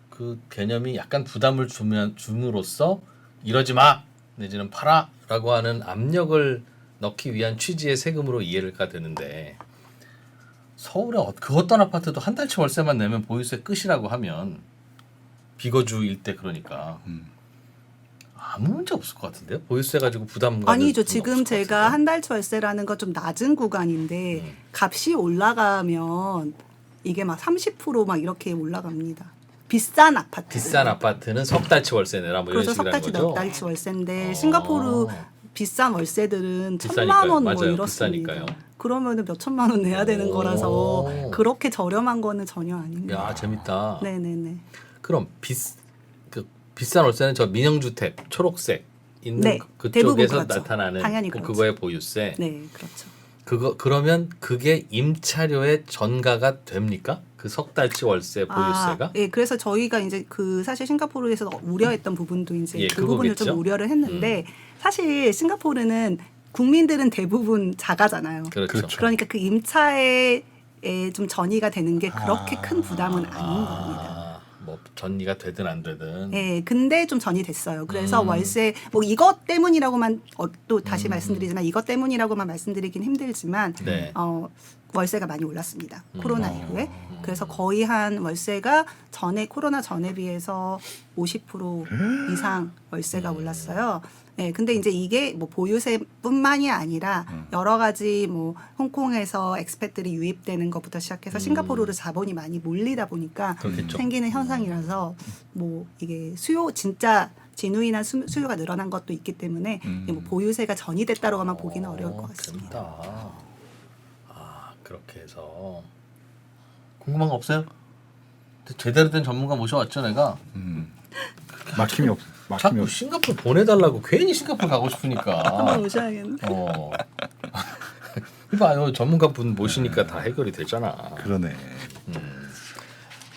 그 개념이 약간 부담을 줌으로써 이러지 마 내지는 팔아라고 하는 압력을 넣기 위한 취지의 세금으로 이해가 되는데 서울에 그 어떤 아파트도 한 달치 월세만 내면 보유세 끝이라고 하면 비거주일 때 그러니까 아무 문제 없을 것 같은데요? 보유세 가지고 부담 가는 아니죠. 건 지금 없을 것 제가 같은데. 한 달 월세라는 건 좀 낮은 구간인데 값이 올라가면 이게 막 30%막 이렇게 올라갑니다. 비싼 아파트. 비싼 아파트는 석 달치 월세 내라 뭐 이런 그래서 식이라는 석달치 거죠. 넉 달치 월세인데 싱가포르 비싼 월세들은 비싸니까요. 1,000만 원 뭐 맞아요. 이렇습니다. 비싸니까요. 그러면은 몇 천만 원 내야 되는 거라서 오. 그렇게 저렴한 거는 전혀 아닙니다. 야 재밌다. 네네네. 그럼 비싼 월세는 저 민영주택 초록색 있는 네, 대부분 그쪽에서 그렇죠. 나타나는 당연히 그렇죠. 그거의 보유세. 네, 그렇죠. 그러면 그게 임차료의 전가가 됩니까? 그 석 달치 월세 보유세가? 예, 그래서 저희가 이제 그 사실 싱가포르에서 우려했던 부분도 이제 예, 그 부분을 좀 그거겠죠. 우려를 했는데 사실 싱가포르는 국민들은 대부분 자가잖아요. 그렇죠. 그러니까 그 임차에 좀 전이가 되는 게 그렇게 큰 부담은 아닌 겁니다. 뭐 전이가 되든 안 되든. 예, 근데 좀 전이 됐어요. 그래서 음. 월세 뭐 이것 때문이라고만 또 다시 말씀드리지만 이것 때문이라고만 말씀드리긴 힘들지만 네. 월세가 많이 올랐습니다. 코로나 이후에. 그래서 거의 한 월세가 코로나 전에 비해서 50% 이상 월세가 올랐어요. 네, 근데 이제 이게 뭐 보유세뿐만이 아니라 여러 가지 뭐 홍콩에서 엑스팻들이 유입되는 것부터 시작해서 싱가포르로 자본이 많이 몰리다 보니까 그렇겠죠. 생기는 현상이라서 뭐 이게 진짜 지누인한 수요가 늘어난 것도 있기 때문에 뭐 보유세가 전이됐다고만 보기는 어려울 것 같습니다. 재밌다. 그렇게 해서 궁금한 거 없어요? 제대로 된 전문가 모셔왔죠, 내가. 막힘이 없어. 자꾸 막힘이 없어. 싱가포르 보내달라고 괜히 싱가포르 가고 싶으니까. 한번 오셔야겠네. 이봐요, 전문가 분 모시니까 다 해결이 되잖아. 그러네.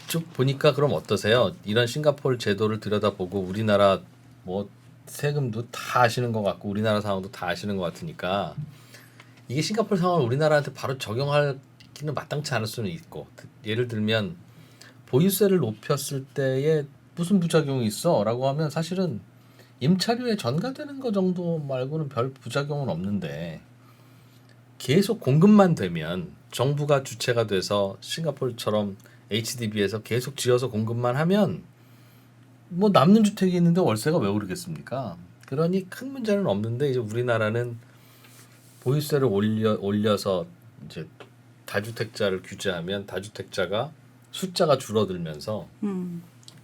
쭉 보니까 그럼 어떠세요? 이런 싱가포르 제도를 들여다보고 우리나라 뭐 세금도 다 아시는 것 같고 우리나라 상황도 다 아시는 것 같으니까 이게 싱가포르 상황을 우리나라한테 바로 적용하기는 마땅치 않을 수는 있고 예를 들면 보유세를 높였을 때에 무슨 부작용이 있어? 라고 하면 사실은 임차료에 전가되는 거 정도 말고는 별 부작용은 없는데 계속 공급만 되면 정부가 주체가 돼서 싱가포르처럼 HDB에서 계속 지어서 공급만 하면 뭐 남는 주택이 있는데 월세가 왜 오르겠습니까? 그러니 큰 문제는 없는데 이제 우리나라는 보유세를 올려서 이제 다주택자를 규제하면 다주택자가 숫자가 줄어들면서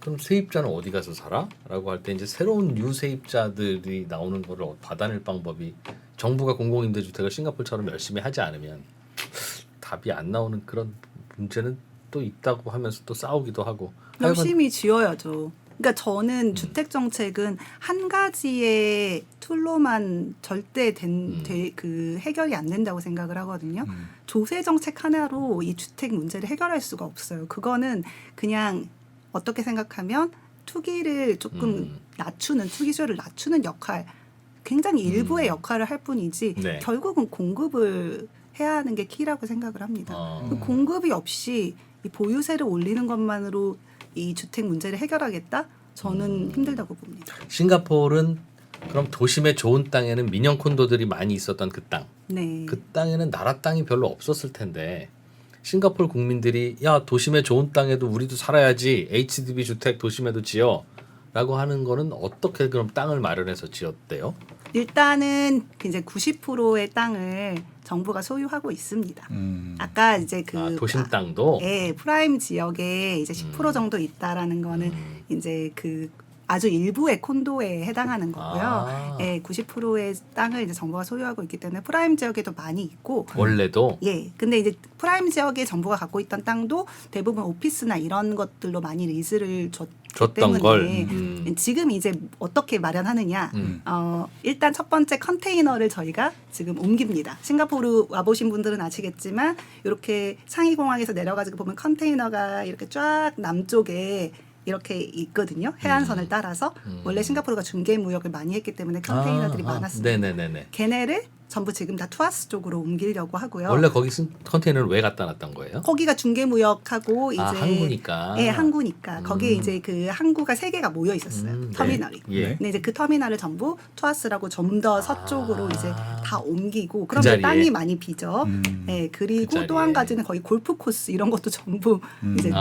그럼 세입자는 어디 가서 살아? 라고 할 때 이제 새로운 유세입자들이 나오는 거를 받아낼 방법이 정부가 공공임대주택을 싱가포르처럼 열심히 하지 않으면 답이 안 나오는 그런 문제는 또 있다고 하면서 또 싸우기도 하고 열심히 지어야죠. 그러니까 저는 주택 정책은 한 가지의 툴로만 절대 그 해결이 안 된다고 생각을 하거든요. 조세 정책 하나로 이 주택 문제를 해결할 수가 없어요. 그거는 그냥 어떻게 생각하면 투기를 조금 투기 수요를 낮추는 역할, 굉장히 일부의 역할을 할 뿐이지 네. 결국은 공급을 해야 하는 게 키라고 생각을 합니다. 그 공급이 없이 이 보유세를 올리는 것만으로 이 주택 문제를 해결하겠다? 저는 힘들다고 봅니다. 싱가포르는 그럼 도심의 좋은 땅에는 민영 콘도들이 많이 있었던 그 땅. 네. 그 땅에는 나라 땅이 별로 없었을 텐데 싱가포르 국민들이 야 도심의 좋은 땅에도 우리도 살아야지 HDB 주택 도심에도 지어 라고 하는 거는 어떻게 그럼 땅을 마련해서 지었대요? 일단은 이제 90%의 땅을 정부가 소유하고 있습니다. 아까 이제 도심 땅도 예, 프라임 지역에 이제 10% 정도 있다라는 거는 이제 그 아주 일부의 콘도에 해당하는 거고요. 예, 90%의 땅을 이제 정부가 소유하고 있기 때문에 프라임 지역에도 많이 있고 원래도 예, 근데 이제 프라임 지역에 정부가 갖고 있던 땅도 대부분 오피스나 이런 것들로 많이 리즈를 줬던 때문에 걸 지금 이제 어떻게 마련하느냐. 일단 첫 번째 컨테이너를 저희가 지금 옮깁니다. 싱가포르 와보신 분들은 아시겠지만 이렇게 상이공항에서 내려가지고 보면 컨테이너가 이렇게 쫙 남쪽에 이렇게 있거든요. 해안선을 따라서 원래 싱가포르가 중개무역을 많이 했기 때문에 컨테이너들이 많았습니다. 네네네네. 걔네를 전부 지금 다 투아스 쪽으로 옮기려고 하고요. 원래 거기 쓴 컨테이너를 왜 갖다 놨던 거예요? 거기가 중개무역하고 이제 항구니까. 예, 항구니까 거기에 이제 그 항구가 3개가 모여 있었어요. 터미널이. 네. 예. 근데 이제 그 터미널을 전부 투아스라고 좀 더 서쪽으로 이제 다 옮기고 그러면 자리에. 땅이 많이 비죠. 예, 그 그리고 자리에. 또 한 가지는 거의 골프 코스 이런 것도 전부 이제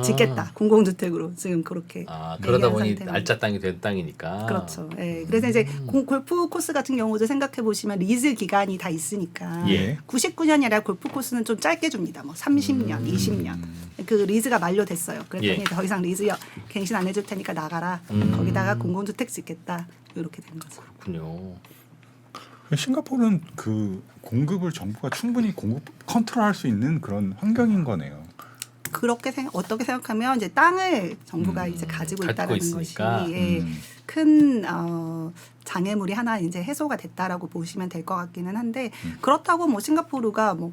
짓겠다. 공공주택으로 지금 그렇게 그러다 얘기한 보니 상태입니다. 알짜 땅이 된 땅이니까. 그렇죠. 예. 그래서 이제 골프 코스 같은 경우도 생각해 보시면 리즈 기간이 다 있으니까 예. 99년이 아니라 골프 코스는 좀 짧게 줍니다. 뭐 30년, 20년. 그 리즈가 만료됐어요. 그랬더니 예. 더 이상 리즈 갱신 안 해줄 테니까 나가라. 거기다가 공공주택 짓겠다. 이렇게 된 거죠. 그렇군요. 싱가포르는 그 공급을 정부가 충분히 공급 컨트롤할 수 있는 그런 환경인 거네요. 그렇게 어떻게 생각하면 이제 땅을 정부가 이제 가지고 있다라는 것이 있으니까. 큰 장애물이 하나 이제 해소가 됐다라고 보시면 될 것 같기는 한데 그렇다고 뭐 싱가포르가 뭐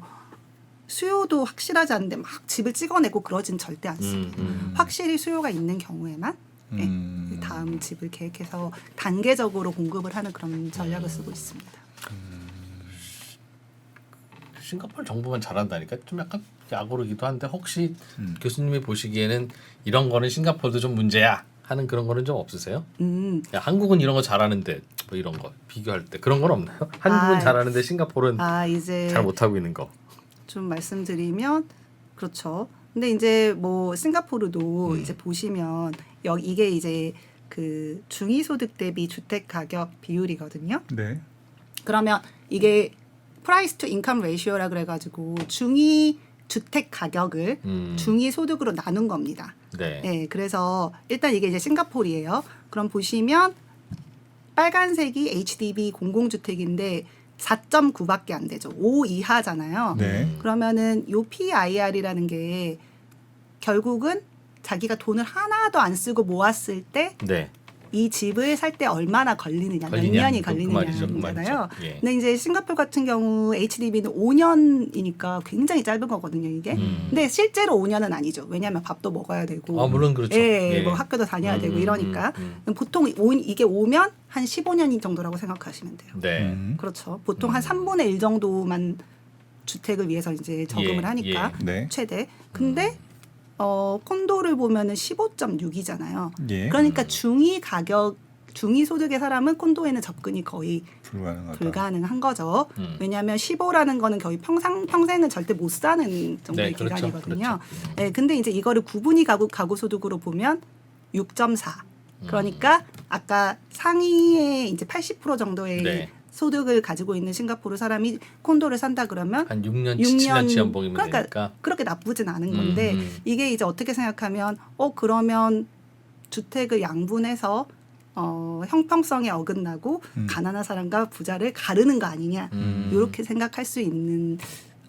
수요도 확실하지 않은데 막 집을 찍어내고 그러진 절대 않습니다. 확실히 수요가 있는 경우에만 다음 집을 계획해서 단계적으로 공급을 하는 그런 전략을 쓰고 있습니다. 싱가포르 정부만 잘한다니까 좀 약간 약오르기도 한데 혹시 교수님이 보시기에는 이런 거는 싱가포르도 좀 문제야 하는 그런 거는 좀 없으세요? 야, 한국은 이런 거 잘하는데 뭐 이런 거 비교할 때 그런 건 없나요? 한국은 잘하는데 싱가포르는 이제 잘 못하고 있는 거. 좀 말씀드리면 그렇죠. 근데 이제 뭐 싱가포르도 이제 보시면 이게 이제 그 중위소득 대비 주택 가격 비율이거든요. 네. 그러면 이게 프라이스 투 인컴 레이시오라 그래가지고 중위 주택 가격을 중위 소득으로 나눈 겁니다. 네. 그래서 일단 이게 이제 싱가포르예요. 그럼 보시면 빨간색이 HDB 공공주택인데 4.9밖에 안 되죠. 5 이하잖아요. 네. 그러면은 요 PIR이라는 게 결국은 자기가 돈을 하나도 안 쓰고 모았을 때 이 네. 집을 살 때 얼마나 걸리느냐, 몇 년이 걸리느냐잖아요. 예. 근데 이제 싱가포르 같은 경우 HDB는 5년이니까 굉장히 짧은 거거든요, 이게. 근데 실제로 5년은 아니죠. 왜냐하면 밥도 먹어야 되고, 물론 그렇죠. 뭐 학교도 다녀야 되고 이러니까 보통 이게 오면 한 15년 정도라고 생각하시면 돼요. 네. 그렇죠. 보통 한 3분의 1 정도만 주택을 위해서 이제 적응을 하니까 네. 최대. 근데 콘도를 보면은 15.6이잖아요. 예. 그러니까 중위 소득의 사람은 콘도에는 접근이 거의 불가능한 거죠. 왜냐하면 15라는 거는 거의 평생은 절대 못 사는 정도의 네, 그렇죠. 기간이거든요. 네, 근데 이제 이거를 구분이 가구 소득으로 보면 6.4. 그러니까 아까 상위의 이제 80% 정도의 네. 소득을 가지고 있는 싱가포르 사람이 콘도를 산다 그러면 한 6년, 7년치 연봉이면 그러니까 되니까. 그렇게 나쁘진 않은 건데 이게 이제 어떻게 생각하면 그러면 주택을 양분해서 형평성에 어긋나고 가난한 사람과 부자를 가르는 거 아니냐 이렇게 생각할 수 있는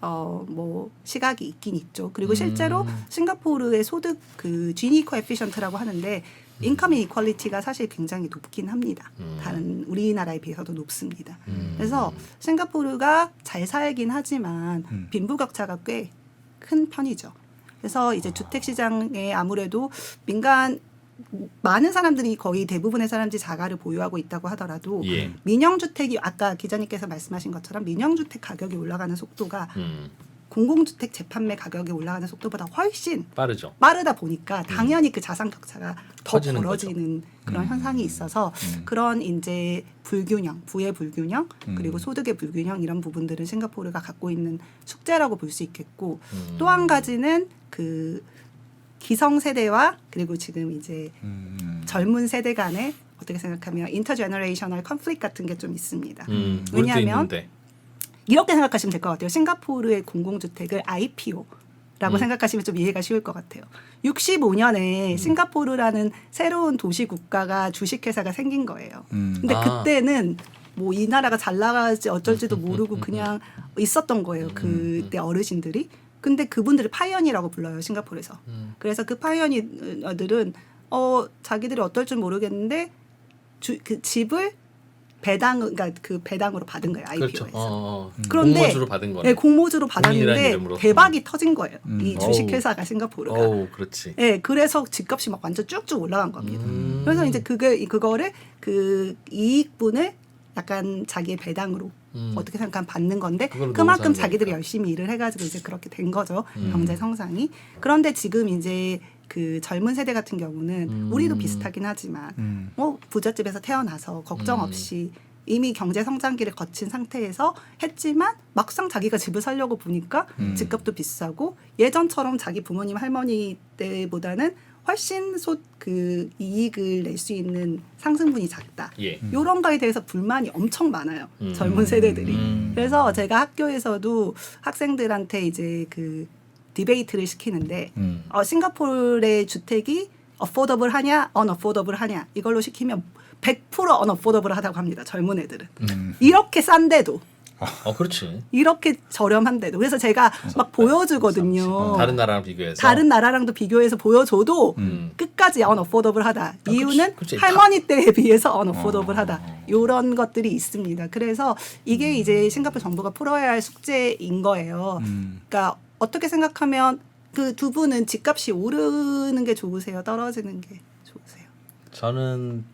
뭐 시각이 있긴 있죠. 그리고 실제로 싱가포르의 소득 그 지니 코에피션트라고 하는데 인컴 이퀄리티가 사실 굉장히 높긴 합니다. 다른 우리나라에 비해서도 높습니다. 그래서 싱가포르가 잘 살긴 하지만 빈부격차가 꽤 큰 편이죠. 그래서 이제 주택 시장에 아무래도 많은 사람들이 거의 대부분의 사람들이 자가를 보유하고 있다고 하더라도 민영주택이 아까 기자님께서 말씀하신 것처럼 민영주택 가격이 올라가는 속도가 공공주택 재판매 가격이 올라가는 속도보다 훨씬 빠르다 보니까 당연히 그 자산 격차가 더 벌어지는 그런 현상이 있어서 그런 이제 불균형, 부의 불균형 그리고 소득의 불균형 이런 부분들은 싱가포르가 갖고 있는 숙제라고 볼 수 있겠고 또 한 가지는 그 기성세대와 그리고 지금 이제 젊은 세대 간의 어떻게 생각하면 인터제너레이셔널 컨플릭트 같은 게 좀 있습니다. 왜냐하면 이렇게 생각하시면 될 것 같아요. 싱가포르의 공공주택을 IPO라고 생각하시면 좀 이해가 쉬울 것 같아요. 65년에 싱가포르라는 새로운 도시 국가가 주식회사가 생긴 거예요. 근데 그때는 뭐 이 나라가 잘 나가지 어쩔지도 모르고 그냥 있었던 거예요. 그때 어르신들이. 근데 그분들을 파이어니라고 불러요. 싱가포르에서. 그래서 그 파이어니들은 자기들이 어떨 줄 모르겠는데 그 집을 그러니까 그 배당으로 받은 거예요. IPO에서. 그렇죠. 그런데 공모주로 받은 거네. 네, 공모주로 받았는데 이름으로. 대박이 터진 거예요. 이 주식회사가 싱가포르가. 그렇지. 네, 그래서 집값이 막 완전 쭉쭉 올라간 겁니다. 그래서 이제 그거를 그 이익분을 약간 자기의 배당으로 어떻게 생각하면 받는 건데 그만큼 자기들이 열심히 일을 해가지고 이제 그렇게 된 거죠. 경제 성장이. 그런데 지금 이제 그 젊은 세대 같은 경우는 우리도 비슷하긴 하지만 뭐 부잣집에서 태어나서 걱정 없이 이미 경제 성장기를 거친 상태에서 했지만 막상 자기가 집을 사려고 보니까 집값도 비싸고 예전처럼 자기 부모님 할머니 때보다는 훨씬 그 이익을 낼 수 있는 상승분이 작다. 이런 거에 대해서 불만이 엄청 많아요. 젊은 세대들이. 그래서 제가 학교에서도 학생들한테 이제 그 디베이트를 시키는데 싱가포르의 주택이 어포더블 하냐, 언어포더블 하냐 이걸로 시키면 100% 언어포더블 하다고 합니다. 젊은 애들은. 이렇게 싼데도 그렇지. 이렇게 저렴한데도. 그래서 제가 막 보여주거든요. 다른 나라랑 비교해서. 다른 나라랑도 비교해서 보여줘도 끝까지 unaffordable하다. 이유는 그치. 할머니 때에 비해서 unaffordable하다. 이런 것들이 있습니다. 그래서 이게 이제 싱가포르 정부가 풀어야 할 숙제인 거예요. 그러니까 어떻게 생각하면 그 두 분은 집값이 오르는 게 좋으세요? 떨어지는 게 좋으세요? 저는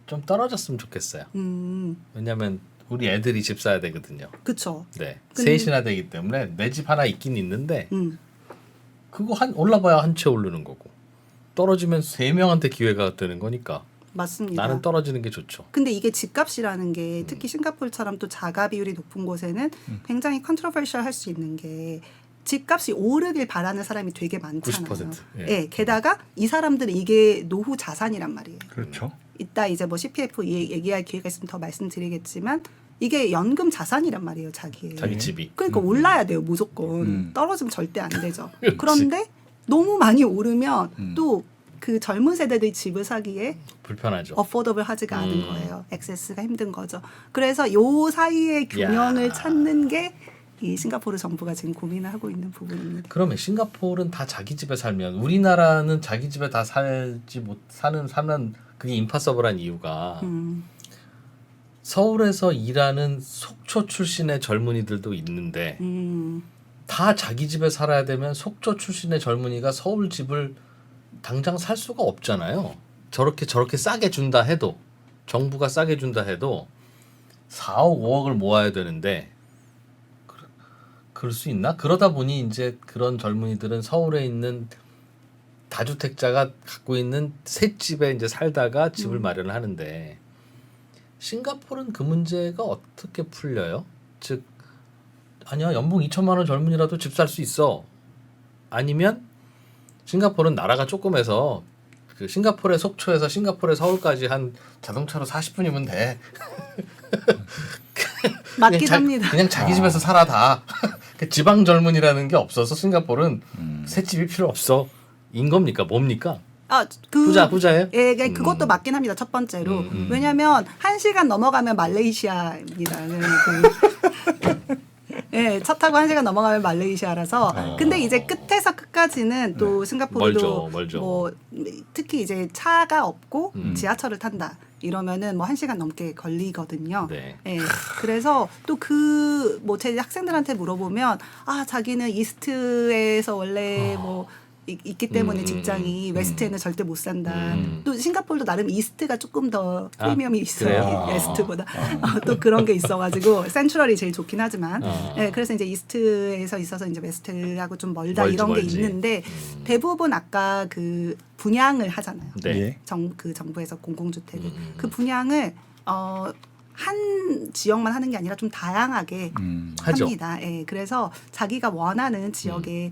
좀 떨어졌으면 좋겠어요. 왜냐하면 우리 애들이 집 사야 되거든요. 그렇죠. 네, 근데- 셋이나 되기 때문에 내 집 하나 있긴 있는데 그거 올라봐야 한 채 오르는 거고 떨어지면 세 명한테 기회가 되는 거니까 맞습니다. 나는 떨어지는 게 좋죠. 근데 이게 집값이라는 게 특히 싱가포르처럼 또 자가 비율이 높은 곳에는 굉장히 컨트로버셜 할 수 있는 게 집값이 오르길 바라는 사람이 되게 많잖아요. 90%. 예. 예, 게다가 이 사람들은 이게 노후 자산이란 말이에요. 그렇죠. 이따 이제 뭐 CPF 얘기할 기회가 있으면 더 말씀드리겠지만 이게 연금 자산이란 말이에요, 자기의. 자기 집이. 그러니까 올라야 돼요, 무조건. 떨어지면 절대 안 되죠. 그렇지. 그런데 너무 많이 오르면 또 그 젊은 세대들이 집을 사기에 불편하죠. 어포더블 하지가 않은 거예요. 액세스가 힘든 거죠. 그래서 요 사이의 균형을 야. 찾는 게 이 싱가포르 정부가 지금 고민을 하고 있는 부분입니다. 그러면 싱가포르는 다 자기 집에 살면 우리나라는 자기 집에 다 살지 못 사는 그게 임파서블한 이유가 서울에서 일하는 속초 출신의 젊은이들도 있는데 다 자기 집에 살아야 되면 속초 출신의 젊은이가 서울 집을 당장 살 수가 없잖아요. 저렇게 싸게 준다 해도 정부가 싸게 준다 해도 4억 5억을 모아야 되는데 그럴 수 있나? 그러다 보니 이제 그런 젊은이들은 서울에 있는 다주택자가 갖고 있는 새 집에 이제 살다가 집을 마련을 하는데 싱가포르는 그 문제가 어떻게 풀려요? 즉 아니야 연봉 2천만 원 젊은이라도 집 살 수 있어. 아니면 싱가포르는 나라가 조금해서 그 싱가포르의 속초에서 싱가포르의 서울까지 한 자동차로 40분이면 돼. 맞긴 합니다. 그냥 자기 집에서 살아 다. 지방 젊은이라는 게 없어서 싱가포르는 새 집이 필요 없어. 인 겁니까? 뭡니까? 후자예요? 예, 그것도 맞긴 합니다. 첫 번째로. 왜냐하면 1시간 넘어가면 말레이시아입니다. 예, 차 타고 1시간 넘어가면 말레이시아라서. 근데 이제 끝에서 끝까지는 또 싱가포르도 멀죠. 뭐 특히 이제 차가 없고 지하철을 탄다. 이러면은 뭐 1시간 넘게 걸리거든요. 네. 예. 그래서 또 뭐 제 학생들한테 물어보면 자기는 이스트에서 원래 뭐 있기 때문에 직장이 웨스트에는 절대 못 산다. 또 싱가포르도 나름 이스트가 조금 더 프리미엄이 있어요. 그래요? 웨스트보다. 또 그런 게 있어가지고 센트럴이 제일 좋긴 하지만. 네, 그래서 이제 이스트에서 있어서 이제 웨스트하고 좀 멀다 멀지, 이런 게 멀지. 있는데 대부분 아까 그 분양을 하잖아요. 네. 예. 그 정부에서 공공주택을 그 분양을 한 지역만 하는 게 아니라 좀 다양하게 하죠. 합니다. 예, 그래서 자기가 원하는 지역에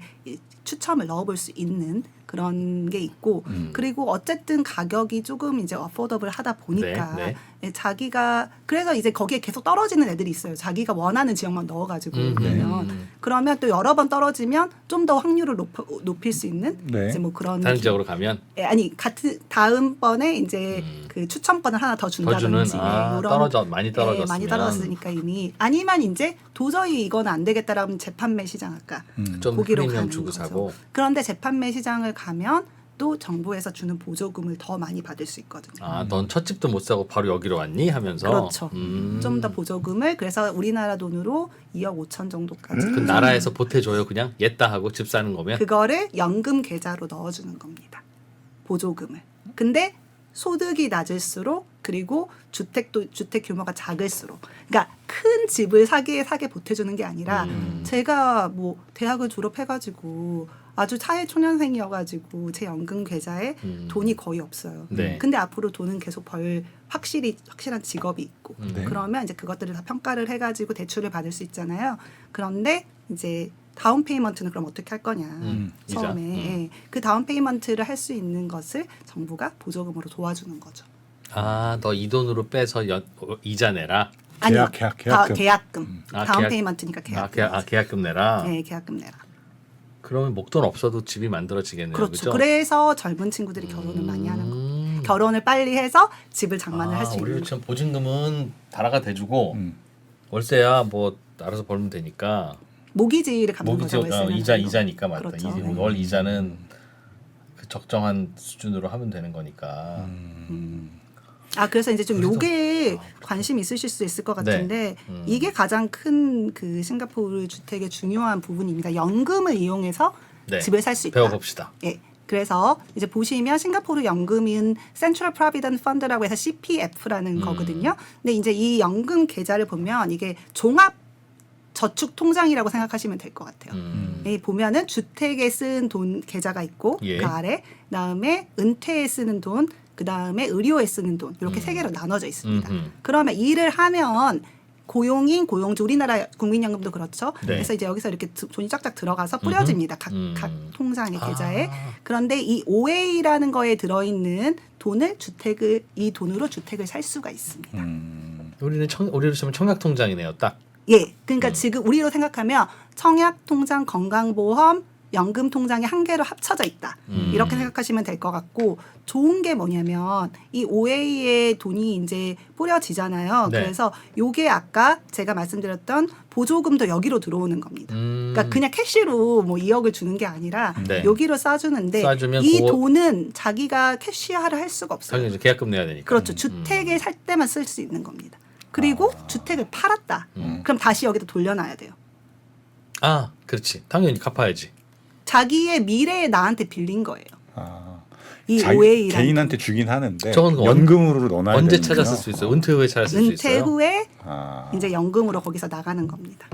추첨을 넣어볼 수 있는 그런 게 있고 그리고 어쨌든 가격이 조금 이제 어포더블 하다 보니까 네, 네. 예, 자기가 그래서 이제 거기에 계속 떨어지는 애들이 있어요. 자기가 원하는 지역만 넣어가지고 그러면 또 여러 번 떨어지면 좀 더 확률을 높일 수 있는 네. 이제 뭐 그런 다른 지역으로 가면 예, 아니 같은 다음번에 이제 그 추첨권을 하나 더 더 주는 준다든지 이런 많이 떨어졌으면 많이 떨어졌으니까 이미 아니면 이제 도저히 이건 안 되겠다라면 재판매 시장 아까 좀 거기로 프리미엄 가는 주고 거죠. 사고. 그런데 재판매 시장을 가면 또 정부에서 주는 보조금을 더 많이 받을 수 있거든요. 넌 첫 집도 못 사고 바로 여기로 왔니? 하면서 그렇죠. 좀 더 보조금을 그래서 우리나라 돈으로 2억 5천 정도까지 그 나라에서 보태줘요. 그냥 옛다 하고 집 사는 거면. 그거를 연금 계좌로 넣어주는 겁니다. 보조금을. 근데 소득이 낮을수록 그리고 주택 규모가 작을수록 그러니까 큰 집을 사게 보태주는 게 아니라 제가 뭐 대학을 졸업해가지고 아주 사회초년생이어가지고 제 연금 계좌에 돈이 거의 없어요. 네. 근데 앞으로 돈은 계속 확실한 직업이 있고 네. 그러면 이제 그것들을 다 평가를 해가지고 대출을 받을 수 있잖아요. 그런데 이제 다운 페이먼트는 그럼 어떻게 할 거냐 처음에 이자. 예. 그 다운 페이먼트를 할 수 있는 것을 정부가 보조금으로 도와주는 거죠. 너 이 돈으로 빼서 이자 내라. 아니요. 계약금. 계약금. 다운 계약- 페이먼트니까 계약금. 계약금 내라. 네, 계약금 내라. 그러면 목돈 없어도 집이 만들어지겠네요. 그렇죠. 그죠? 그래서 젊은 친구들이 결혼을 많이 하는 거예요. 결혼을 빨리 해서 집을 장만을 할 수 있는 우리는 거예요. 지금 보증금은 달아가 대주고 월세야 뭐 알아서 벌면 되니까. 모기지를 갚는 모기지 거죠. 월세는 이자니까 맞다. 그렇죠. 월 이자는 그 적정한 수준으로 하면 되는 거니까. 그래서 이제 좀 그래도- 요게 관심 있으실 수 있을 것 같은데 이게 가장 큰 그 싱가포르 주택의 중요한 부분입니다. 연금을 이용해서 네. 집을 살 수 있다. 배워봅시다. 예. 그래서 이제 보시면 싱가포르 연금은 Central Provident Fund라고 해서 CPF라는 거거든요. 근데 이제 이 연금 계좌를 보면 이게 종합 저축 통장이라고 생각하시면 될 것 같아요. 보면은 주택에 쓴 돈 계좌가 있고 예. 그 아래 그다음에 은퇴에 쓰는 돈, 그다음에 의료에 쓰는 돈 이렇게 세 개로 나눠져 있습니다. 그러면 일을 하면 고용인, 고용주 우리나라 국민연금도 그렇죠. 네. 그래서 이제 여기서 이렇게 돈이 쫙쫙 들어가서 뿌려집니다. 각 통장의 계좌에. 그런데 이 OA라는 거에 들어있는 돈을 이 돈으로 주택을 살 수가 있습니다. 우리로 치면 청약통장이네요. 딱. 예, 그러니까 지금 우리로 생각하면 청약통장, 건강보험, 연금통장이 한 개로 합쳐져 있다. 이렇게 생각하시면 될 것 같고 좋은 게 뭐냐면 이 OA에 돈이 이제 뿌려지잖아요. 네. 그래서 요게 아까 제가 말씀드렸던 보조금도 여기로 들어오는 겁니다. 그러니까 그냥 캐시로 뭐 2억을 주는 게 아니라 네. 여기로 쏴주는데 쏴주면 이 그거- 돈은 자기가 캐시화를 할 수가 없어요. 당연히 계약금 내야 되니까. 그렇죠. 주택에 살 때만 쓸 수 있는 겁니다. 그리고 주택을 팔았다. 그럼 다시 여기다 돌려놔야 돼요. 그렇지. 당연히 갚아야지. 자기의 미래에 나한테 빌린 거예요. 이 자기 OA라는 개인한테 주긴 하는데 저건 연금으로 넣어놔야 언제 되는구나. 찾았을 수 있어요? 은퇴 후에 찾았을 수 은퇴 있어요? 후에 아. 이제 연금으로 거기서 나가는 겁니다.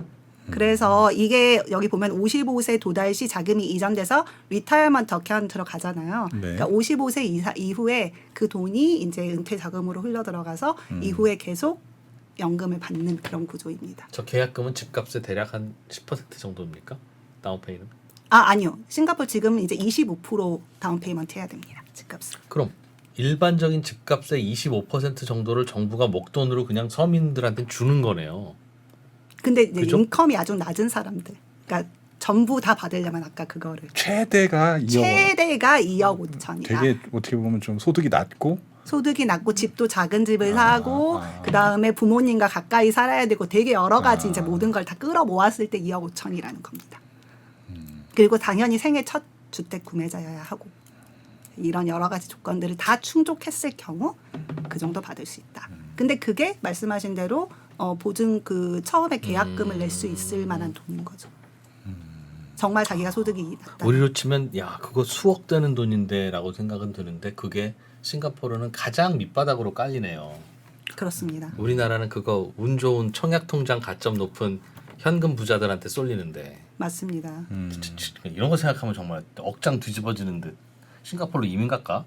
그래서 이게 여기 보면 55세 도달 시 자금이 이전돼서 리타이어먼트 어카운트로 가잖아요. 네. 그러니까 55세 이후에 그 돈이 이제 은퇴 자금으로 흘러 들어가서 이후에 계속 연금을 받는 그런 구조입니다. 저 계약금은 집값의 대략 한 10% 정도입니까? 다운페이는? 아니요. 싱가포르 지금 이제 25% 다운 페이먼트 해야 됩니다. 집값은. 그럼 일반적인 집값의 25% 정도를 정부가 목돈으로 그냥 서민들한테 주는 거네요. 근데 이제 그죠? 인컴이 아주 낮은 사람들. 그러니까 전부 다 받으려면 아까 그거를 최대가 2억. 최대가 2억 5천이다. 되게 어떻게 보면 좀 소득이 낮고 소득이 낮고 집도 작은 집을 사고 그다음에 부모님과 가까이 살아야 되고 되게 여러 가지 이제 모든 걸 다 끌어모았을 때 2억 5천이라는 겁니다. 그리고 당연히 생애 첫 주택 구매자여야 하고 이런 여러 가지 조건들을 다 충족했을 경우 그 정도 받을 수 있다. 근데 그게 말씀하신 대로 보증 그 처음에 계약금을 낼 수 있을 만한 돈인 거죠. 정말 자기가 소득이 낮다. 우리로 치면 야 그거 수억 되는 돈인데라고 생각은 드는데 그게 싱가포르는 가장 밑바닥으로 깔리네요. 그렇습니다. 우리나라는 그거 운 좋은 청약통장 가점 높은 현금 부자들한테 쏠리는데 맞습니다. 이런 거 생각하면 정말 억장 뒤집어지는 듯. 싱가포르로 이민 갈까?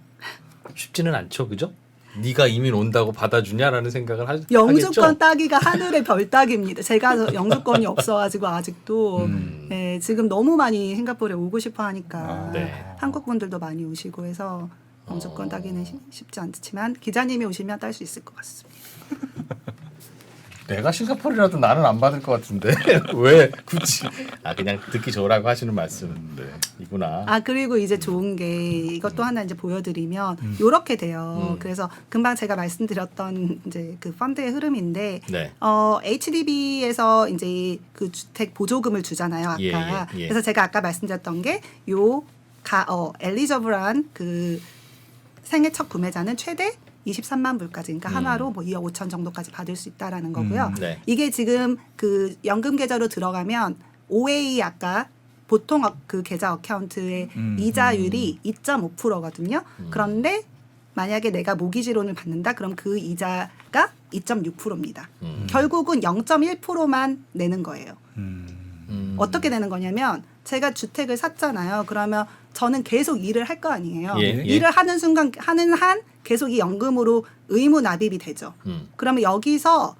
쉽지는 않죠, 그죠? 네가 이민 온다고 받아주냐라는 생각을 하겠죠. 영주권 따기가 하늘의 별 따기입니다. 제가 영주권이 없어가지고 아직도 네, 지금 너무 많이 싱가포르에 오고 싶어 하니까 네. 한국 분들도 많이 오시고 해서 영주권 따기는 쉽지 않지만 기자님이 오시면 딸 수 있을 것 같습니다. 내가 싱가포르라도 나는 안 받을 것 같은데 왜 굳이 그냥 듣기 좋으라고 하시는 말씀인데 이구나. 그리고 이제 좋은 게 이것도 하나 이제 보여드리면 이렇게 돼요. 그래서 금방 제가 말씀드렸던 이제 그 펀드의 흐름인데 네. HDB에서 이제 그 주택 보조금을 주잖아요. 아까. 예. 그래서 제가 아까 말씀드렸던 게 요 엘리저블한 그 생애 첫 구매자는 최대 23만 불까지, 그러니까 하나로 뭐 2억 5천 정도까지 받을 수 있다라는 거고요. 네. 이게 지금 그 연금 계좌로 들어가면 OA 아까 보통 그 계좌 어카운트의 이자율이 2.5%거든요. 그런데 만약에 내가 모기지론을 받는다, 그럼 그 이자가 2.6%입니다. 결국은 0.1%만 내는 거예요. 어떻게 내는 거냐면 제가 주택을 샀잖아요. 그러면 저는 계속 일을 할 거 아니에요. 예. 일을 하는 순간 하는 한 계속 이 연금으로 의무 납입이 되죠. 그러면 여기서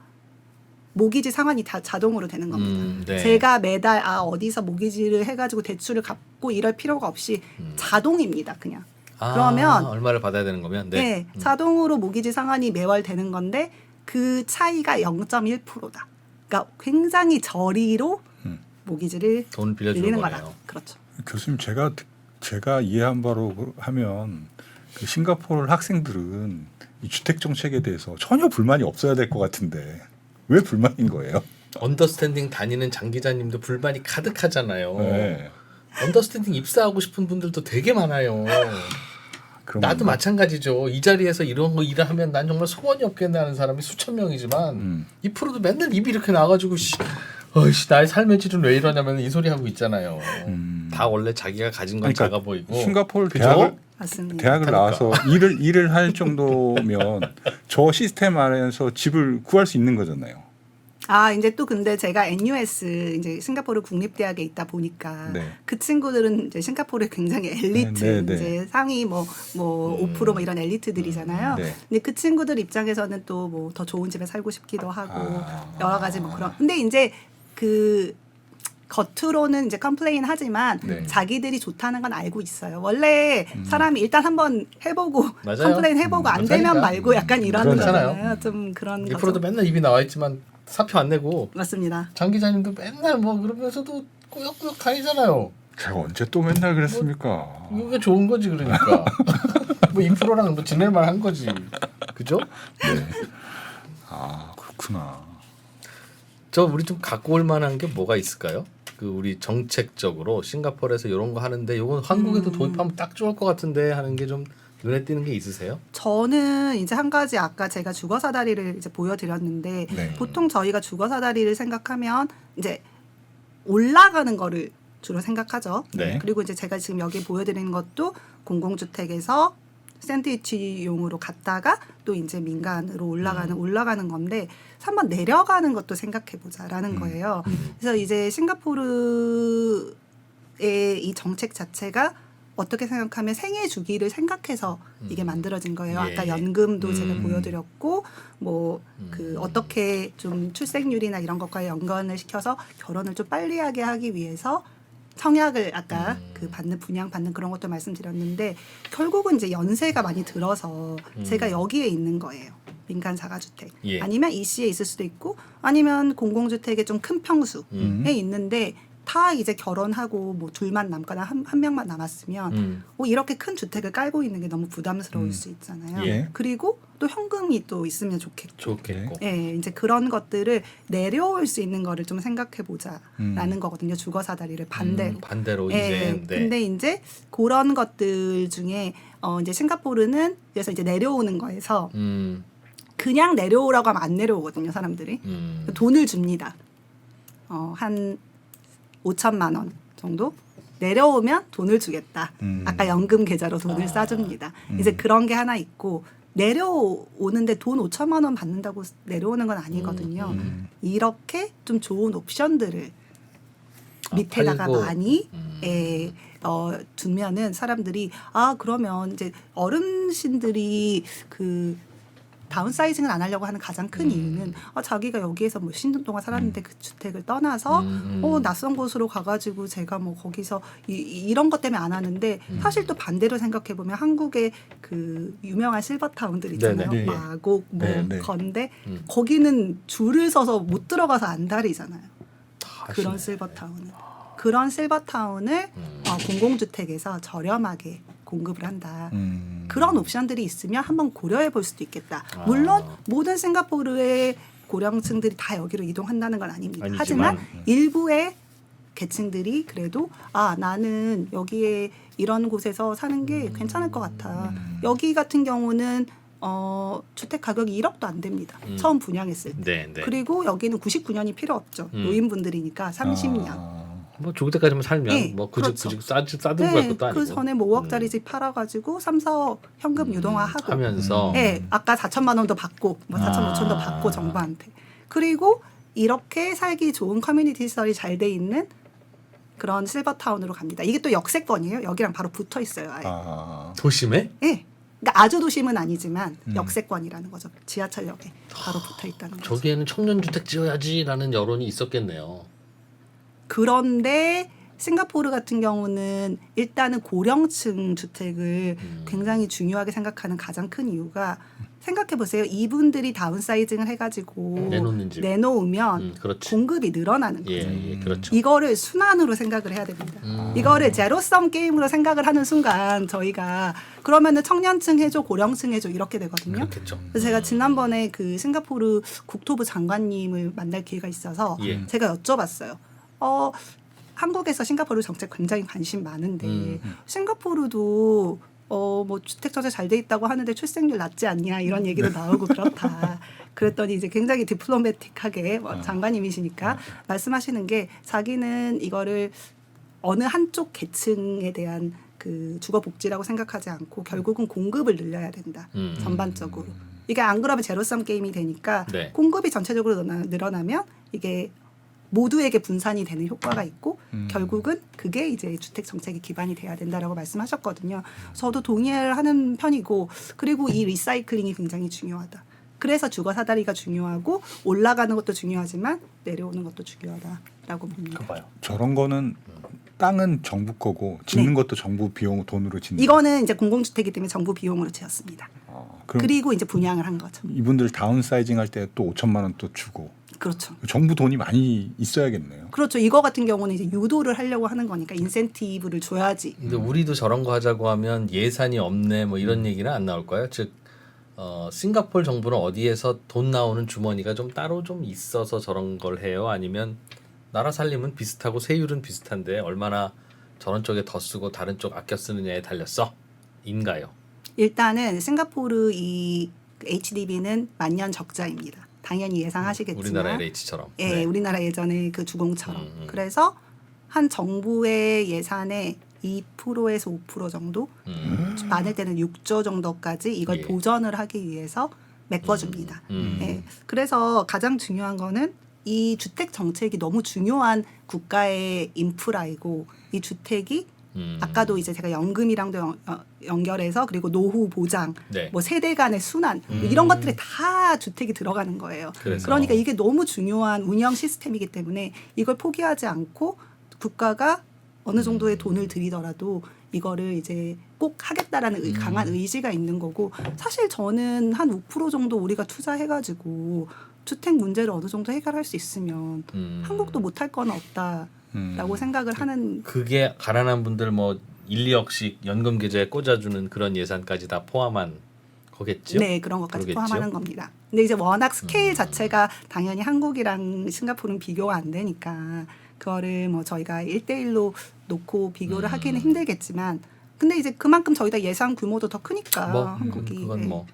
모기지 상환이 다 자동으로 되는 겁니다. 네. 제가 매달 어디서 모기지를 해가지고 대출을 갚고 이럴 필요가 없이 자동입니다. 그냥. 그러면 얼마를 받아야 되는 거면 네, 자동으로 모기지 상환이 매월 되는 건데 그 차이가 0.1%다. 그러니까 굉장히 저리로 모기지를 돈 빌려주는 빌리는 거네요. 거다. 그렇죠. 교수님 제가 이해한 바로 하면 그 싱가포르 학생들은 이 주택 정책에 대해서 전혀 불만이 없어야 될 것 같은데 왜 불만인 거예요? 언더스탠딩 다니는 장 기자님도 불만이 가득하잖아요. 네. 언더스탠딩 입사하고 싶은 분들도 되게 많아요. 그런 나도 건가? 마찬가지죠. 이 자리에서 이런 거 일을 하면 난 정말 소원이 없겠네 하는 사람이 수천 명이지만 이 프로도 맨날 입이 이렇게 나가지고 어이씨 나의 삶의 질은 왜 이러냐면 이 소리 하고 있잖아요. 다 원래 자기가 가진 건 그러니까 작아 보이고. 싱가포르 그죠? 맞습니다. 대학을 그러니까. 나와서 일을 할 정도면 저 시스템 안에서 집을 구할 수 있는 거잖아요. 아, 이제 또 근데 제가 NUS 이제 싱가포르 국립대학에 있다 보니까 네. 그 친구들은 이제 싱가포르의 굉장히 엘리트 네, 네. 이제 상위 뭐 5% 뭐 이런 엘리트들이잖아요. 네. 근데 그 친구들 입장에서는 또 뭐 더 좋은 집에 살고 싶기도 하고 아. 여러 가지 뭐 그런. 근데 이제 그 겉으로는 이제 컴플레인 하지만 네. 자기들이 좋다는 건 알고 있어요. 원래 사람이 일단 한번 해보고 맞아요. 컴플레인 해보고 안 되면 그러니까. 말고 약간 이런 그렇잖아요. 거잖아요. 좀 그런 이 거죠. 프로도 맨날 입이 나와 있지만 사표 안 내고 맞습니다. 장 기자님도 맨날 뭐 그러면서도 꾸역꾸역 다니잖아요. 제가 언제 또 맨날 그랬습니까? 이게 좋은 거지 그러니까. 뭐 이 프로랑 뭐 지낼만 한 거지. 그죠? 네. 아 그렇구나. 저 우리 좀 갖고 올 만한 게 뭐가 있을까요? 그 우리 정책적으로 싱가포르에서 이런 거 하는데 이건 한국에도 도입하면 딱 좋을 것 같은데 하는 게 좀 눈에 띄는 게 있으세요? 저는 이제 한 가지 아까 제가 주거사다리를 이제 보여드렸는데 네. 보통 저희가 주거사다리를 생각하면 이제 올라가는 거를 주로 생각하죠. 네. 그리고 이제 제가 지금 여기 보여드리는 것도 공공주택에서 샌드위치용으로 갔다가 또 이제 민간으로 올라가는 건데 한번 내려가는 것도 생각해 보자라는 거예요. 그래서 이제 싱가포르의 이 정책 자체가 어떻게 생각하면 생애 주기를 생각해서 이게 만들어진 거예요. 예. 아까 연금도 제가 보여드렸고 뭐 그 어떻게 좀 출생률이나 이런 것과 연관을 시켜서 결혼을 좀 빨리 하게 위해서 청약을 아까 그 분양 받는 그런 것도 말씀드렸는데 결국은 이제 연세가 많이 들어서 제가 여기에 있는 거예요. 민간 자가주택 예. 아니면 이시에 있을 수도 있고 아니면 공공주택의 좀 큰 평수에 있는데 다 이제 결혼하고 뭐 둘만 남거나 한 명만 남았으면 이렇게 큰 주택을 깔고 있는 게 너무 부담스러울 수 있잖아요. 예. 그리고 또 현금이 또 있으면 좋겠고. 좋겠고. 예, 이제 그런 것들을 내려올 수 있는 거를 좀 생각해 보자라는 거거든요. 주거 사다리를 반대로. 반대로 예, 이제. 네. 근데 이제 그런 것들 중에 이제 싱가포르는 그래서 이제 내려오는 거에서 그냥 내려오라고 하면 안 내려오거든요, 사람들이. 돈을 줍니다. 한 5천만 원 정도 내려오면 돈을 주겠다. 아까 연금 계좌로 돈을 싸줍니다. 이제 그런 게 하나 있고 내려오는데 돈 5천만 원 받는다고 내려오는 건 아니거든요. 이렇게 좀 좋은 옵션들을 밑에다가 팔고. 많이 두면은 사람들이 그러면 이제 어르신들이 그 다운사이징을 안 하려고 하는 가장 큰 이유는 자기가 여기에서 뭐 10년 동안 살았는데 그 주택을 떠나서 낯선 곳으로 가가지고 제가 뭐 거기서 이런 것 때문에 안 하는데 사실 또 반대로 생각해 보면 한국의 그 유명한 실버타운들 있잖아요. 네네. 마곡, 뭐 네네. 건대 거기는 줄을 서서 못 들어가서 안달이잖아요. 그런 하시네. 실버타운은 그런 실버타운을 공공주택에서 저렴하게 공급을 한다. 그런 옵션들이 있으면 한번 고려해 볼 수도 있겠다. 물론 모든 싱가포르의 고령층들이 다 여기로 이동한다는 건 아닙니다. 아니지만, 하지만 일부의 계층들이 그래도 나는 여기에 이런 곳에서 사는 게 괜찮을 것 같아. 여기 같은 경우는 주택 가격이 1억도 안 됩니다. 처음 분양했을 때. 네, 네. 그리고 여기는 99년이 필요 없죠. 노인분들이니까 30년. 뭐 죽을 때까지만 살면 네, 뭐 그렇죠. 싸들고 갈 것도 아니고. 그 전에 뭐 5억짜리 집 팔아가지고 3, 4억 현금 유동화하고 하면서 네, 아까 4천만 원도 받고 뭐 4천 5천도 받고 정부한테. 그리고 이렇게 살기 좋은 커뮤니티 시설이 잘 돼 있는 그런 실버타운으로 갑니다. 이게 또 역세권이에요. 여기랑 바로 붙어 있어요. 아예. 도심에? 네. 그러니까 아주 도심은 아니지만 역세권이라는 거죠. 지하철역에 바로 붙어 있다는 거죠. 저기에는 청년 주택 지어야지라는 여론이 있었겠네요. 그런데 싱가포르 같은 경우는 일단은 고령층 주택을 굉장히 중요하게 생각하는 가장 큰 이유가 생각해 보세요. 이분들이 다운사이징을 해가지고 내놓는 집. 내놓으면 그렇지. 공급이 늘어나는 거죠. 예, 그렇죠. 이거를 순환으로 생각을 해야 됩니다. 이거를 제로섬 게임으로 생각을 하는 순간 저희가 그러면은 청년층 해줘, 고령층 해줘 이렇게 되거든요. 그렇겠죠. 그래서 제가 지난번에 그 싱가포르 국토부 장관님을 만날 기회가 있어서 예. 제가 여쭤봤어요. 한국에서 싱가포르 정책 굉장히 관심 많은데 싱가포르도 뭐 주택 정책 잘 돼 있다고 하는데 출생률 낮지 않냐 이런 얘기도 나오고 그렇다. 그랬더니 이제 굉장히 디플로매틱하게 장관님이시니까 말씀하시는 게 자기는 이거를 어느 한쪽 계층에 대한 그 주거 복지라고 생각하지 않고 결국은 공급을 늘려야 된다. 전반적으로. 이게 안 그러면 제로섬 게임이 되니까 네. 공급이 전체적으로 늘어나면 이게 모두에게 분산이 되는 효과가 있고 결국은 그게 이제 주택 정책의 기반이 돼야 된다라고 말씀하셨거든요. 저도 동의를 하는 편이고 그리고 이 리사이클링이 굉장히 중요하다. 그래서 주거 사다리가 중요하고 올라가는 것도 중요하지만 내려오는 것도 중요하다라고 봅니다. 봐요. 저런 거는 땅은 정부 거고 짓는 것도 정부 비용 돈으로 짓는. 이거는 이제 공공주택이기 때문에 정부 비용으로 지었습니다. 그럼 그리고 이제 분양을 한 거죠. 이분들 다운사이징 할 때 또 5천만 원 또 주고. 그렇죠. 정부 돈이 많이 있어야겠네요. 그렇죠. 이거 같은 경우는 이제 유도를 하려고 하는 거니까 인센티브를 줘야지. 근데 우리도 저런 거 하자고 하면 예산이 없네 뭐 이런 얘기는 안 나올 거예요. 즉 싱가포르 정부는 어디에서 돈 나오는 주머니가 좀 따로 좀 있어서 저런 걸 해요? 아니면 나라 살림은 비슷하고 세율은 비슷한데 얼마나 저런 쪽에 더 쓰고 다른 쪽 아껴 쓰느냐에 달렸어? 인가요? 일단은 싱가포르 이 HDB는 만년 적자입니다. 당연히 예상하시겠지만 우리나라 LH처럼. 예, 네. 우리나라 예전에 그 주공처럼. 그래서 한 정부의 예산의 2%에서 5% 정도, 많을 때는 6조 정도까지 이걸 예. 보전을 하기 위해서 메꿔줍니다. 음. 예, 그래서 가장 중요한 거는 이 주택 정책이 너무 중요한 국가의 인프라이고 이 주택이 아까도 이제 제가 연금이랑도 연결해서 그리고 노후 보장, 네. 뭐 세대 간의 순환 이런 것들에 다 주택이 들어가는 거예요. 그래서. 그러니까 이게 너무 중요한 운영 시스템이기 때문에 이걸 포기하지 않고 국가가 어느 정도의 돈을 들이더라도 이거를 이제 꼭 하겠다라는 강한 의지가 있는 거고 사실 저는 한 5% 정도 우리가 투자해가지고 주택 문제를 어느 정도 해결할 수 있으면 한국도 못할 건 없다라고 생각을 하는. 그게 가난한 분들 뭐 1, 2억씩 연금 계좌에 꽂아주는 그런 예산까지 다 포함한 거겠죠? 네, 그런 것까지 그러겠죠? 포함하는 겁니다. 근데 이제 워낙 스케일 자체가 당연히 한국이랑 싱가포르는 비교가 안 되니까 그거를 뭐 저희가 1대1로 놓고 비교를 하기는 힘들겠지만 근데 이제 그만큼 저희가 예산 규모도 더 크니까 뭐 한국이. 그건 네. 뭐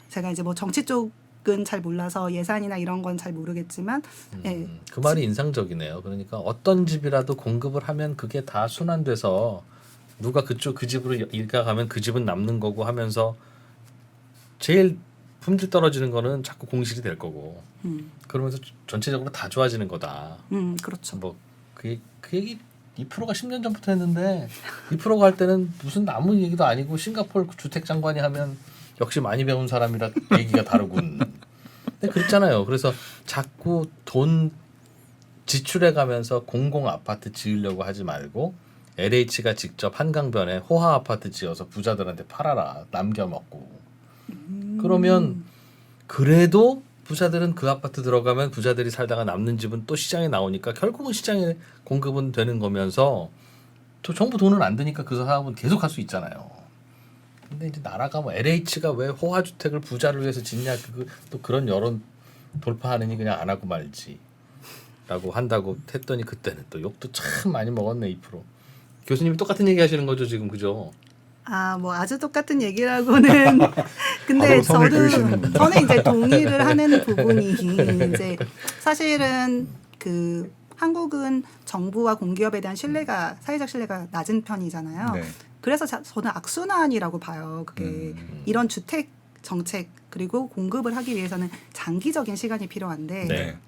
제가 이제 뭐 정치 쪽은 잘 몰라서 예산이나 이런 건 잘 모르겠지만 예. 그 말이 인상적이네요. 그러니까 어떤 집이라도 공급을 하면 그게 다 순환돼서 누가 그 집으로 일가 가면 그 집은 남는 거고 하면서 제일 품질 떨어지는 거는 자꾸 공실이 될 거고 그러면서 전체적으로 다 좋아지는 거다. 그렇죠. 뭐 그 얘기 2%가 10년 전부터 했는데 2%가 할 때는 무슨 아무 얘기도 아니고 싱가포르 주택 장관이 하면 역시 많이 배운 사람이라 얘기가 다르군. 근데 그렇잖아요. 그래서 자꾸 돈 지출해 가면서 공공 아파트 지으려고 하지 말고 LH가 직접 한강변에 호화 아파트 지어서 부자들한테 팔아라. 남겨 먹고. 그러면 그래도 부자들은 그 아파트 들어가면 부자들이 살다가 남는 집은 또 시장에 나오니까 결국은 시장에 공급은 되는 거면서 또 정부 돈은 안 드니까 그 사업은 계속 할 수 있잖아요. 근데 이제 나라가 뭐 LH가 왜 호화 주택을 부자를 위해서 짓냐 또 그런 여론 돌파하느니 그냥 안 하고 말지라고 한다고 했더니 그때는 또 욕도 참 많이 먹었네 2%. 교수님이 똑같은 얘기 하시는 거죠 지금 그죠? 뭐 아주 똑같은 얘기라고는 근데 저는 이제 동의를 하는 부분이 이제 사실은 그 한국은 정부와 공기업에 대한 신뢰가 사회적 신뢰가 낮은 편이잖아요. 네. 그래서 저는 악순환이라고 봐요. 그게 이런 주택 정책 그리고 공급을 하기 위해서는 장기적인 시간이 필요한데 네.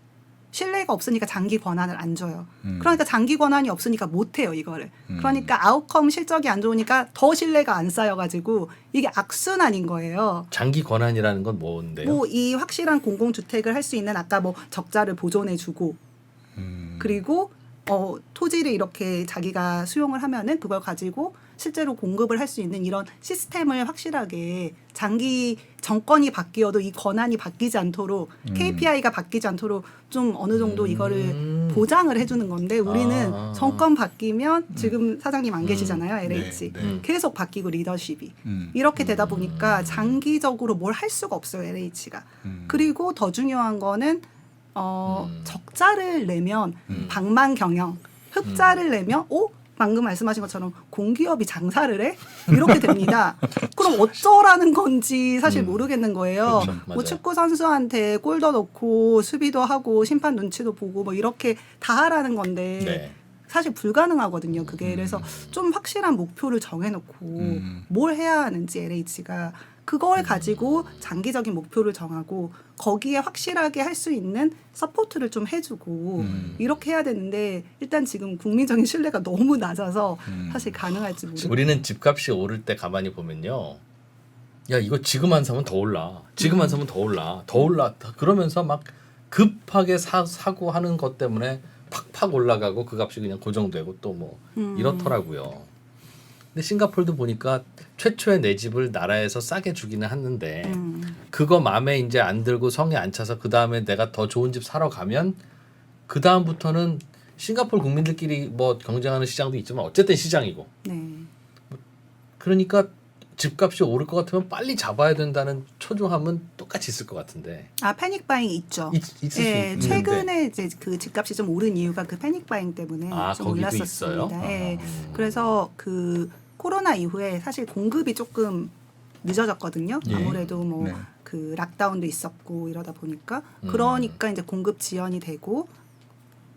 신뢰가 없으니까 장기 권한을 안 줘요. 그러니까 장기 권한이 없으니까 못 해요, 이거를. 그러니까 아웃컴 실적이 안 좋으니까 더 신뢰가 안 쌓여가지고 이게 악순환인 거예요. 장기 권한이라는 건 뭔데요? 뭐 이 확실한 공공주택을 할 수 있는 아까 뭐 적자를 보존해주고 그리고 토지를 이렇게 자기가 수용을 하면은 그걸 가지고 실제로 공급을 할 수 있는 이런 시스템을 확실하게 장기 정권이 바뀌어도 이 권한이 바뀌지 않도록 KPI가 바뀌지 않도록 좀 어느 정도 이거를 보장을 해주는 건데 우리는 정권 바뀌면 지금 사장님 안 계시잖아요. LH. 네. 계속 바뀌고 리더십이. 이렇게 되다 보니까 장기적으로 뭘 할 수가 없어요. LH가. 그리고 더 중요한 거는 적자를 내면 방만 경영, 흑자를 내면 방금 말씀하신 것처럼 공기업이 장사를 해? 이렇게 됩니다. 그럼 어쩌라는 건지 사실 모르겠는 거예요. 그렇죠. 뭐 맞아요. 축구 선수한테 골도 넣고 수비도 하고 심판 눈치도 보고 뭐 이렇게 다 하라는 건데 네. 사실 불가능하거든요. 그게 그래서 좀 확실한 목표를 정해놓고 뭘 해야 하는지 LH가 그걸 가지고 장기적인 목표를 정하고 거기에 확실하게 할 수 있는 서포트를 좀 해주고 이렇게 해야 되는데 일단 지금 국민적인 신뢰가 너무 낮아서 사실 가능할지 모르겠어요. 우리는 집값이 오를 때 가만히 보면요. 야 이거 지금 안 사면 더 올라. 지금 안 사면 더 올라. 더 올라. 그러면서 막 급하게 사고 하는 것 때문에 팍팍 올라가고 그 값이 그냥 고정되고 또 뭐 이렇더라고요. 근데 싱가포르도 보니까 최초의 내 집을 나라에서 싸게 주기는 했는데 그거 마음에 이제 안 들고 성에 안 차서 그 다음에 내가 더 좋은 집 사러 가면 그 다음부터는 싱가포르 국민들끼리 뭐 경쟁하는 시장도 있지만 어쨌든 시장이고 네. 그러니까 집값이 오를 것 같으면 빨리 잡아야 된다는 초조함은 똑같이 있을 것 같은데 패닉 바잉 있죠. 있을 수 있는데 최근에 이제 그 집값이 좀 오른 이유가 그 패닉 바잉 때문에 좀 거기도 올랐었습니다. 있어요? 예. 그래서 그 코로나 이후에 사실 공급이 조금 늦어졌거든요. 예. 아무래도 뭐 네. 그 락다운도 있었고 이러다 보니까 그러니까 이제 공급 지연이 되고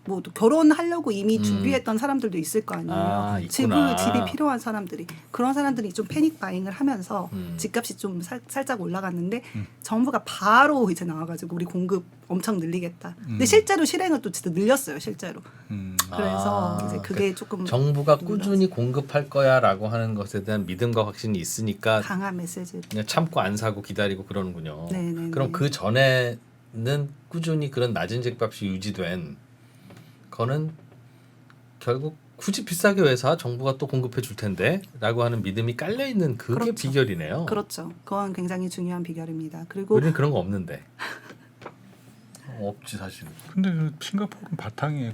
뭐 또 결혼하려고 이미 준비했던 사람들도 있을 거 아니에요. 있구나. 집이 필요한 사람들이 그런 사람들이 좀 패닉 바잉을 하면서 집값이 좀 살짝 올라갔는데 정부가 바로 이제 나와가지고 우리 공급 엄청 늘리겠다. 근데 실제로 실행은 또 진짜 늘렸어요. 실제로. 그래서 이제 그게 조금 정부가 꾸준히 공급할 거야라고 하는 것에 대한 믿음과 확신이 있으니까 강한 메시지를. 그냥 참고 안 사고 기다리고 그러는군요. 네네네. 그럼 그 전에는 꾸준히 그런 낮은 집값이 유지된 거는 결국 굳이 비싸게 왜 사? 정부가 또 공급해 줄 텐데라고 하는 믿음이 깔려 있는 그게 그렇죠. 비결이네요. 그렇죠. 그건 굉장히 중요한 비결입니다. 그리고 우리는 그런 거 없는데. 없지 사실. 근데 그 싱가포르는 바탕에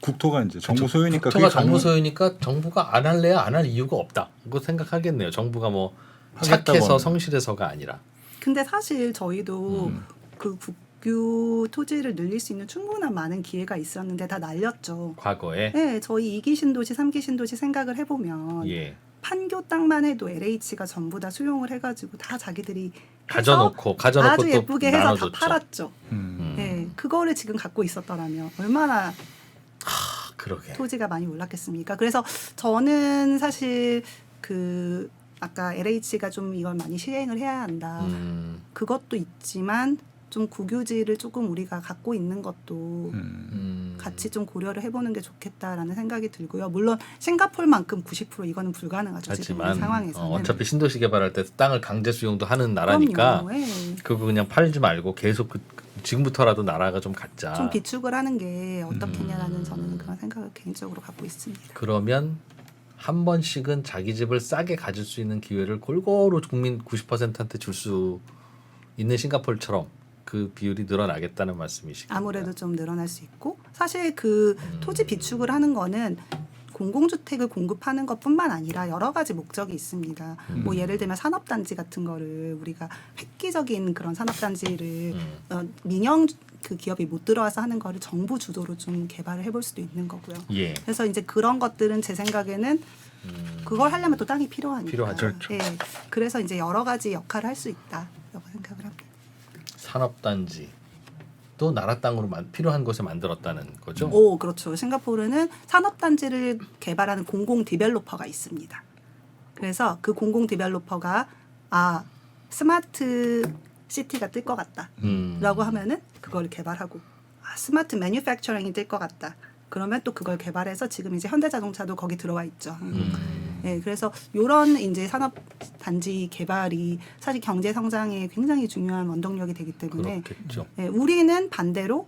국토가 이제 정부 소유니까 국토가 그게 정부 소유니까 정부가 안 할래야 안 할 이유가 없다. 그거 생각하겠네요. 정부가 뭐 하겠다고 착해서 하면. 성실해서가 아니라. 근데 사실 저희도 그 국유 토지를 늘릴 수 있는 충분한 많은 기회가 있었는데 다 날렸죠. 과거에 네, 저희 2기 신도시, 3기 신도시 생각을 해보면 예. 판교 땅만 해도 LH가 전부 다 수용을 해가지고 다 자기들이 가져놓고 아주 또 예쁘게 해서 나눠줬죠. 다 팔았죠. 네, 그거를 지금 갖고 있었더라면 얼마나 그러게. 토지가 많이 올랐겠습니까? 그래서 저는 사실 그 아까 LH가 좀 이걸 많이 시행을 해야 한다. 그것도 있지만 좀 국유지를 조금 우리가 갖고 있는 것도 같이 좀 고려를 해보는 게 좋겠다라는 생각이 들고요. 물론 싱가포르만큼 90% 이거는 불가능하죠. 지금 하지만 이 상황에서는. 어차피 신도시 개발할 때 땅을 강제 수용도 하는 나라니까 그럼요. 예. 그거 그냥 팔지 말고 계속 지금부터라도 나라가 좀 갖자. 좀 비축을 하는 게 어떻겠냐라는 저는 그런 생각을 개인적으로 갖고 있습니다. 그러면 한 번씩은 자기 집을 싸게 가질 수 있는 기회를 골고루 국민 90%한테 줄 수 있는 싱가포르처럼 그 비율이 늘어나겠다는 말씀이시죠. 아무래도 좀 늘어날 수 있고 사실 그 토지 비축을 하는 거는 공공주택을 공급하는 것뿐만 아니라 여러 가지 목적이 있습니다. 뭐 예를 들면 산업단지 같은 거를 우리가 획기적인 그런 산업단지를 민영 그 기업이 못 들어와서 하는 거를 정부 주도로 좀 개발을 해볼 수도 있는 거고요. 예. 그래서 이제 그런 것들은 제 생각에는 그걸 하려면 또 땅이 필요하니까. 필요하죠. 그렇죠. 예. 그래서 이제 여러 가지 역할을 할 수 있다라고 생각을 합니다. 산업단지 또 나라 땅으로 필요한 곳에 만들었다는 거죠. 오, 그렇죠. 싱가포르는 산업단지를 개발하는 공공 디벨로퍼가 있습니다. 그래서 그 공공 디벨로퍼가 스마트 시티가 뜰 것 같다라고 하면은 그걸 개발하고 스마트 매뉴팩처링이 뜰 것 같다. 그러면 또 그걸 개발해서 지금 이제 현대자동차도 거기 들어와 있죠. 네, 그래서 이런 이제 산업 단지 개발이 사실 경제 성장에 굉장히 중요한 원동력이 되기 때문에 그렇겠죠. 우리는 반대로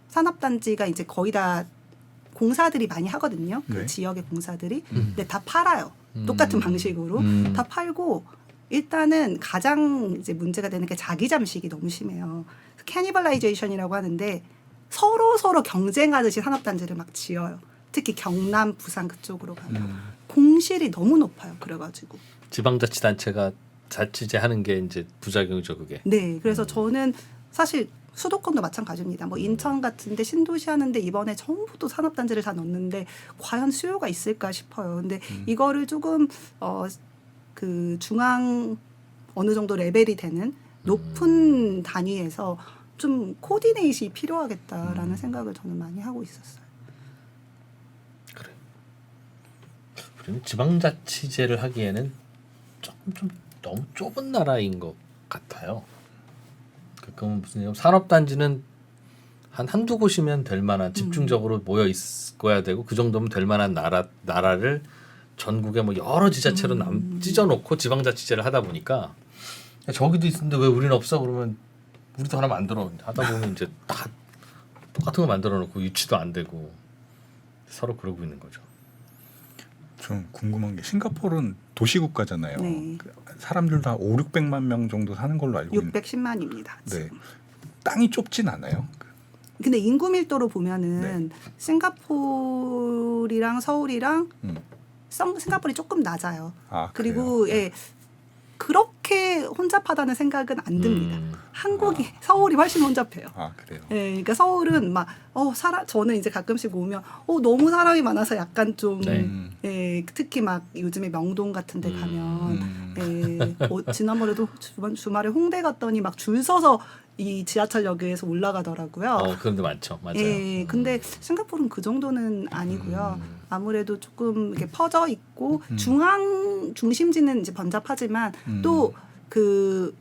산업 단지가 이제 거의 다 공사들이 많이 하거든요. 그 네. 지역의 공사들이. 근데 다 팔아요. 똑같은 방식으로 다 팔고 일단은 가장 이제 문제가 되는 게 자기 잠식이 너무 심해요. 캐니벌라이제이션이라고 하는데 서로 경쟁하듯이 산업단지를 막 지어요. 특히 경남, 부산 그쪽으로 가면 공실이 너무 높아요. 그래가지고 지방자치단체가 자치제 하는 게 이제 부작용이죠, 그게. 네, 그래서 저는 사실 수도권도 마찬가지입니다. 뭐 인천 같은데 신도시 하는데 이번에 전부 또 산업단지를 다 넣는데 과연 수요가 있을까 싶어요. 근데 이거를 조금 그 중앙 어느 정도 레벨이 되는 높은 단위에서 좀 코디네이션이 필요하겠다라는 생각을 저는 많이 하고 있었어요. 그래. 우리는 지방자치제를 하기에는 조금 좀 너무 좁은 나라인 것 같아요. 그러면 무슨 얘기냐면 산업단지는 한두 곳이면 될 만한 집중적으로 모여 있어야 되고 그 정도면 될 만한 나라를 전국에 뭐 여러 지자체로 찢어놓고 지방자치제를 하다 보니까 저기도 있는데 왜 우리는 없어? 그러면 우리도 하나 만들어 하다 보면 이제 다 똑같은 거 만들어 놓고 유치도 안 되고 서로 그러고 있는 거죠. 좀 궁금한 게 싱가포르는 도시국가잖아요. 네. 사람들도 한 5, 600만 명 정도 사는 걸로 알고 있는데 610만입니다. 네. 땅이 좁진 않아요. 근데 인구 밀도로 보면은 네. 싱가포르랑 서울이랑 싱가포르이 조금 낮아요. 아, 그리고 그래요? 예, 그렇게 혼잡하다는 생각은 안 듭니다. 음. 한국이 서울이 훨씬 혼잡해요. 아 그래요. 예, 그러니까 서울은 막 저는 이제 가끔씩 오면 너무 사람이 많아서 약간 좀 네. 예, 특히 막 요즘에 명동 같은 데 가면 예, 지난번에도 주말에 홍대 갔더니 막 줄 서서 이 지하철역에서 올라가더라고요. 그런데 많죠, 맞아요. 예, 근데 싱가포르는 그 정도는 아니고요. 아무래도 조금 이렇게 퍼져 있고 중심지는 이제 번잡하지만 또 그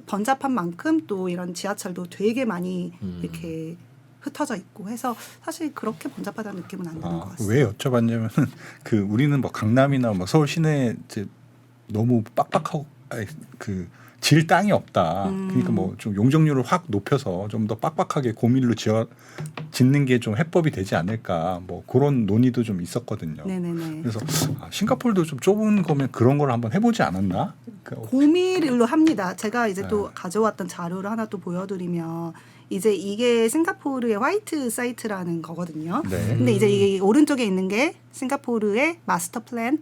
번잡한 만큼 또 이런 지하철도 되게 많이 이렇게 흩어져 있고 해서 사실 그렇게 번잡하다는 느낌은 안 드는 것 같습니다. 왜 여쭤봤냐면은 그 우리는 뭐 강남이나 뭐 서울 시내 이제 너무 빡빡하고 그 질 땅이 없다. 그러니까 뭐 좀 용적률을 확 높여서 좀 더 빡빡하게 고밀로 짓는 게 좀 해법이 되지 않을까. 뭐 그런 논의도 좀 있었거든요. 네네네. 그래서 싱가포르도 좀 좁은 거면 그런 걸 한번 해보지 않았나? 고밀로 합니다. 제가 이제 또 네. 가져왔던 자료를 하나 또 보여드리면 이제 이게 싱가포르의 화이트 사이트라는 거거든요. 네. 근데 이제 이게 오른쪽에 있는 게 싱가포르의 마스터 플랜,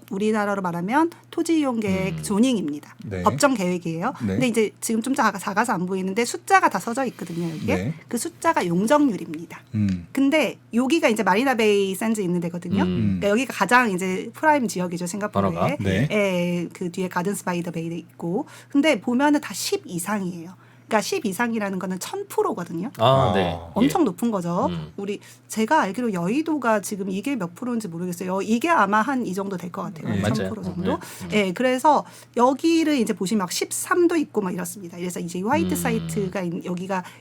우리나라로 말하면 토지 이용 계획 조닝입니다. 네. 법정 계획이에요. 네. 근데 이제 지금 좀 작아서 안 보이는데 숫자가 다 써져 있거든요. 여기에. 네. 그 숫자가 용적률입니다. 근데 여기가 이제 마리나 베이 샌즈 있는 데거든요. 그러니까 여기가 가장 이제 프라임 지역이죠, 싱가포르에. 번화가. 네. 예, 그 뒤에 가든스 바이 더 베이도 있고. 근데 보면은 다 10 이상이에요. 그러니까 10 이상이라는 거는 1000%거든요. 네. 엄청 높은 거죠. 제가 알기로 여의도가 지금 이게 몇 프로인지 모르겠어요. 이게 아마 한 이 정도 될 것 같아요. 네, 1000% 맞아요. 정도. 예, 그래서 여기를 이제 보시면 막 13도 있고 막 이렇습니다. 그래서 이제 화이트 사이트가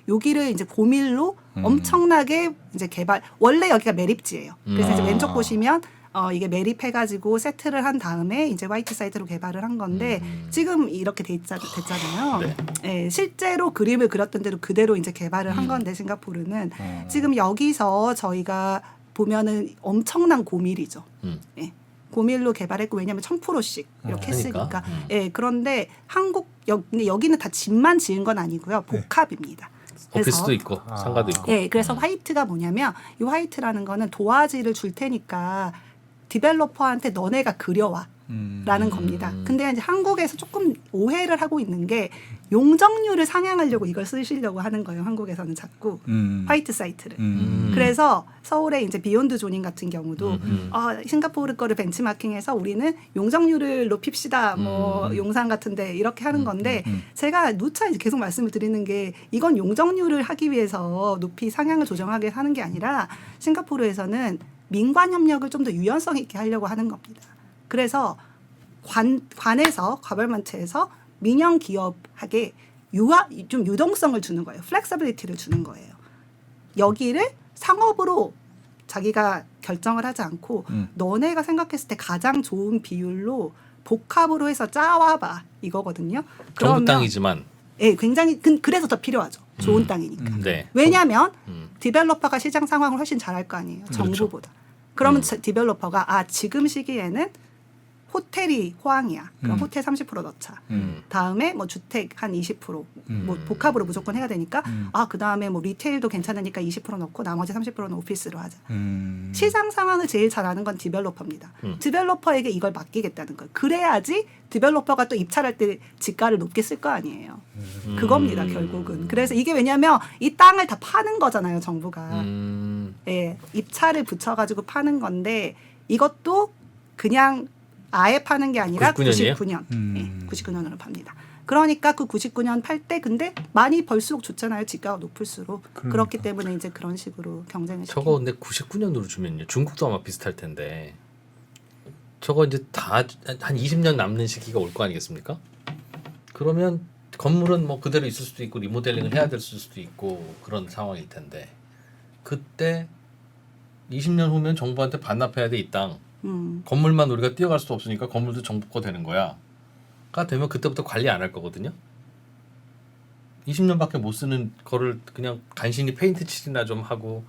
여기를 이제 고밀로 엄청나게 이제 개발. 원래 여기가 매립지예요. 그래서 이제 왼쪽 보시면 이게 매립해가지고 세트를 한 다음에 이제 화이트 사이트로 개발을 한 건데 지금 이렇게 됐잖아요. 네. 예, 실제로 그림을 그렸던 대로 그대로 이제 개발을 한 건데 싱가포르는 지금 여기서 저희가 보면은 엄청난 고밀이죠. 예. 고밀로 개발했고 왜냐하면 1000%씩 이렇게 그러니까. 했으니까. 예, 그런데 근데 여기는 다 집만 지은 건 아니고요. 복합입니다. 오피스도 있고 상가도 있고. 예, 그래서 화이트가 뭐냐면 이 화이트라는 거는 도화지를 줄 테니까 디벨로퍼한테 너네가 그려와. 라는 겁니다. 근데 이제 한국에서 조금 오해를 하고 있는 게 용적률을 상향하려고 이걸 쓰시려고 하는 거예요. 한국에서는 자꾸 화이트 사이트를. 그래서 서울의 이제 비욘드 조닝 같은 경우도 싱가포르 거를 벤치마킹해서 우리는 용적률을 높입시다. 뭐 용산 같은데 이렇게 하는 건데 제가 누차 이제 계속 말씀을 드리는 게 이건 용적률을 하기 위해서 높이 상향을 조정하게 하는 게 아니라 싱가포르에서는 민관 협력을 좀 더 유연성 있게 하려고 하는 겁니다. 그래서 관에서 가벌먼트에서 민영 기업에게 좀 유동성을 주는 거예요. 플렉서빌리티를 주는 거예요. 여기를 상업으로 자기가 결정을 하지 않고 너네가 생각했을 때 가장 좋은 비율로 복합으로 해서 짜와봐 이거거든요. 정부 땅이지만. 예, 굉장히 그래서 더 필요하죠. 좋은 땅이니까. 네. 왜냐하면 디벨로퍼가 시장 상황을 훨씬 잘할 거 아니에요. 정부보다. 그러면 디벨로퍼가 지금 시기에는 호텔이 호황이야. 그럼 호텔 30% 넣자. 다음에 뭐 주택 한 20%, 뭐 복합으로 무조건 해야 되니까 그 다음에 뭐 리테일도 괜찮으니까 20% 넣고 나머지 30%는 오피스로 하자. 시장 상황을 제일 잘 아는 건 디벨로퍼입니다. 디벨로퍼에게 이걸 맡기겠다는 거예요. 그래야지 디벨로퍼가 또 입찰할 때 지가를 높게 쓸 거 아니에요. 그겁니다, 결국은. 그래서 이게 왜냐하면 이 땅을 다 파는 거잖아요, 정부가. 예, 입찰을 붙여가지고 파는 건데 이것도 그냥 아예 파는 게 아니라 99년이에요? 99년. 예, 99년으로 팝니다. 그러니까 그 99년 팔 때 근데 많이 벌수록 좋잖아요. 지가가 높을수록. 그렇기 때문에 이제 그런 식으로 경쟁을 시키는. 저거 근데 99년으로 주면요. 중국도 아마 비슷할 텐데. 저거 이제 다 한 20년 남는 시기가 올 거 아니겠습니까? 그러면 건물은 뭐 그대로 있을 수도 있고 리모델링을 해야 될 수도 있고 그런 상황일 텐데. 그때 20년 후면 정부한테 반납해야 돼 이 땅. 건물만 우리가 뛰어갈 수 없으니까 건물도 정부 거 되는 거야. 가 되면 그때부터 관리 안 할 거거든요. 20년밖에 못 쓰는 거를 그냥 간신히 페인트 칠이나 좀 하고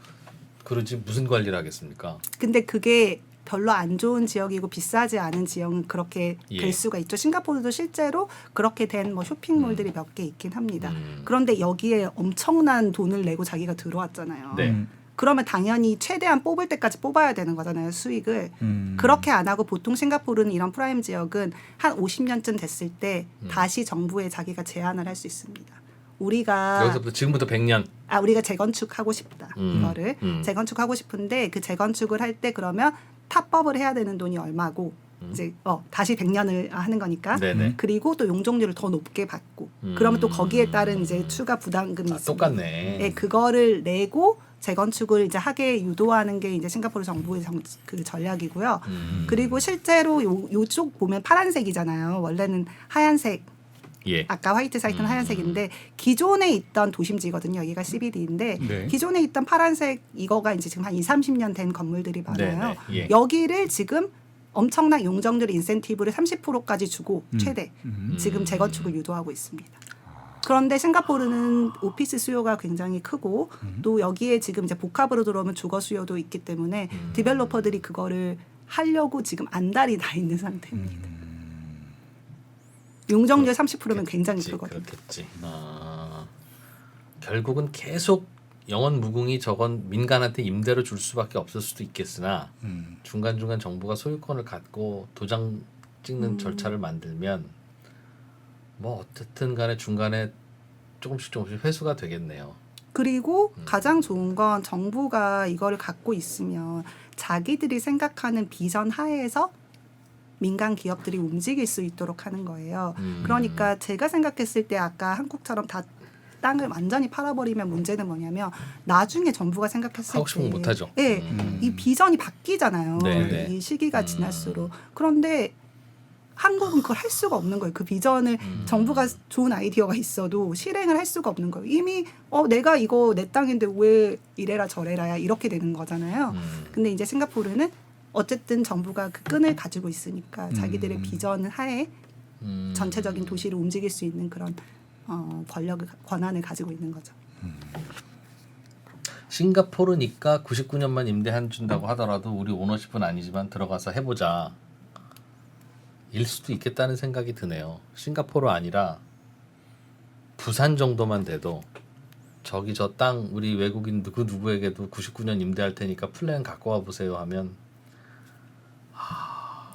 그러지 무슨 관리를 하겠습니까? 근데 그게 별로 안 좋은 지역이고 비싸지 않은 지역은 그렇게 예. 될 수가 있죠. 싱가포르도 실제로 그렇게 된 뭐 쇼핑몰들이 몇 개 있긴 합니다. 그런데 여기에 엄청난 돈을 내고 자기가 들어왔잖아요. 네. 그러면 당연히 최대한 뽑을 때까지 뽑아야 되는 거잖아요, 수익을. 그렇게 안 하고 보통 싱가포르는 이런 프라임 지역은 한 50년쯤 됐을 때 다시 정부에 자기가 제안을 할 수 있습니다. 우리가 여기서부터 지금부터 100년. 우리가 재건축하고 싶다. 이거를 재건축하고 싶은데 그 재건축을 할 때 그러면 탑법을 해야 되는 돈이 얼마고 이제 다시 100년을 하는 거니까. 네네. 그리고 또 용적률을 더 높게 받고 그러면 또 거기에 따른 이제 추가 부담금이 있습니다. 똑같네. 네, 그거를 내고 재건축을 이제 하게 유도하는 게 이제 싱가포르 정부의 그 전략이고요. 그리고 실제로 요쪽 보면 파란색이잖아요. 원래는 하얀색. 예. 아까 화이트 사이트는 하얀색인데 기존에 있던 도심지거든요. 여기가 CBD인데 네. 기존에 있던 파란색 이거가 이제 지금 한 20-30년 된 건물들이 많아요. 네네. 예. 여기를 지금 엄청난 용적률 인센티브를 30%까지 주고 최대 지금 재건축을 유도하고 있습니다. 그런데 싱가포르는 오피스 수요가 굉장히 크고 또 여기에 지금 이제 복합으로 들어오면 주거 수요도 있기 때문에 디벨로퍼들이 그거를 하려고 지금 안달이 나 있는 상태입니다. 용적률 30%면 굉장히 크거든요. 그렇겠지. 결국은 계속 영원 무궁이 저건 민간한테 임대로 줄 수밖에 없을 수도 있겠으나 중간중간 정부가 소유권을 갖고 도장 찍는 절차를 만들면 뭐 어쨌든 간에 중간에 조금씩 회수가 되겠네요. 그리고 가장 좋은 건 정부가 이거를 갖고 있으면 자기들이 생각하는 비전 하에서 민간 기업들이 움직일 수 있도록 하는 거예요. 그러니까 제가 생각했을 때 아까 한국처럼 다 땅을 완전히 팔아버리면 문제는 뭐냐면 나중에 정부가 생각했을 하고 싶은 거 못하죠. 네, 이 비전이 바뀌잖아요. 네네. 이 시기가 지날수록. 그런데 한국은 그걸 할 수가 없는 거예요. 그 비전을 정부가 좋은 아이디어가 있어도 실행을 할 수가 없는 거예요. 이미 내가 이거 내 땅인데 왜 이래라 저래라야 이렇게 되는 거잖아요. 근데 이제 싱가포르는 어쨌든 정부가 그 끈을 가지고 있으니까 자기들의 비전 하에 전체적인 도시를 움직일 수 있는 그런 권한을 가지고 있는 거죠. 싱가포르니까 99년만 임대 준다고 하더라도 우리 오너십은 아니지만 들어가서 해보자. 일 수도 있겠다는 생각이 드네요. 싱가포르 아니라 부산 정도만 돼도 저기 저 땅 우리 외국인 누구에게도 99년 임대할 테니까 플랜 갖고 와 보세요 하면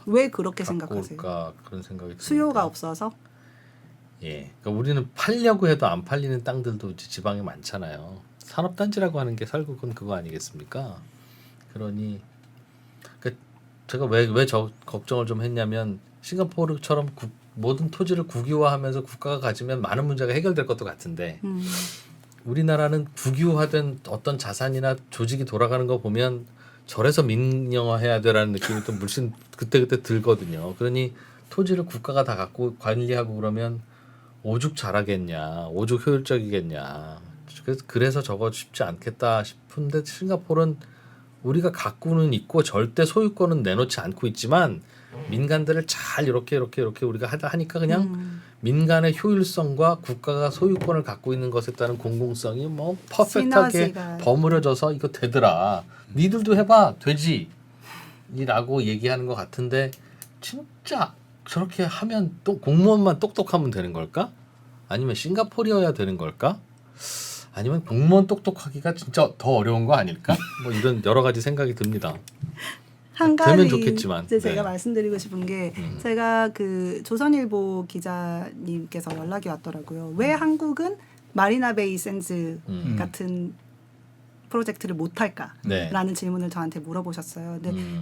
왜 그렇게 갖고 생각하세요? 올까 그런 생각이 듭니다. 수요가 없어서? 예, 그러니까 우리는 팔려고 해도 안 팔리는 땅들도 지방에 많잖아요. 산업단지라고 하는 게 결국은 그거 아니겠습니까? 그러니 그러니까 제가 왜 저 걱정을 좀 했냐면 싱가포르처럼 모든 토지를 국유화하면서 국가가 가지면 많은 문제가 해결될 것도 같은데 우리나라는 국유화된 어떤 자산이나 조직이 돌아가는 거 보면 저래서 민영화해야 되라는 느낌이 또 물씬 그때그때 들거든요. 그러니 토지를 국가가 다 갖고 관리하고 그러면 오죽 잘하겠냐, 오죽 효율적이겠냐. 그래서 저거 쉽지 않겠다 싶은데 싱가포르는 우리가 갖고는 있고 절대 소유권은 내놓지 않고 있지만 민간들을 잘 이렇게 우리가 하니까 그냥 민간의 효율성과 국가가 소유권을 갖고 있는 것에 따른 공공성이 뭐 퍼펙트하게 시너지가. 버무려져서 이거 되더라. 니들도 해봐 되지. 이라고 얘기하는 것 같은데 진짜 저렇게 하면 또 공무원만 똑똑하면 되는 걸까? 아니면 싱가포르여야 되는 걸까? 아니면 공무원 똑똑하기가 진짜 더 어려운 거 아닐까? 뭐 이런 여러 가지 생각이 듭니다. 한 되면 가지 좋겠지만. 이제 제가 네. 말씀드리고 싶은 게 제가 그 조선일보 기자님께서 연락이 왔더라고요. 왜 한국은 마리나 베이 샌즈 같은 프로젝트를 못 할까라는 네. 질문을 저한테 물어보셨어요. 근데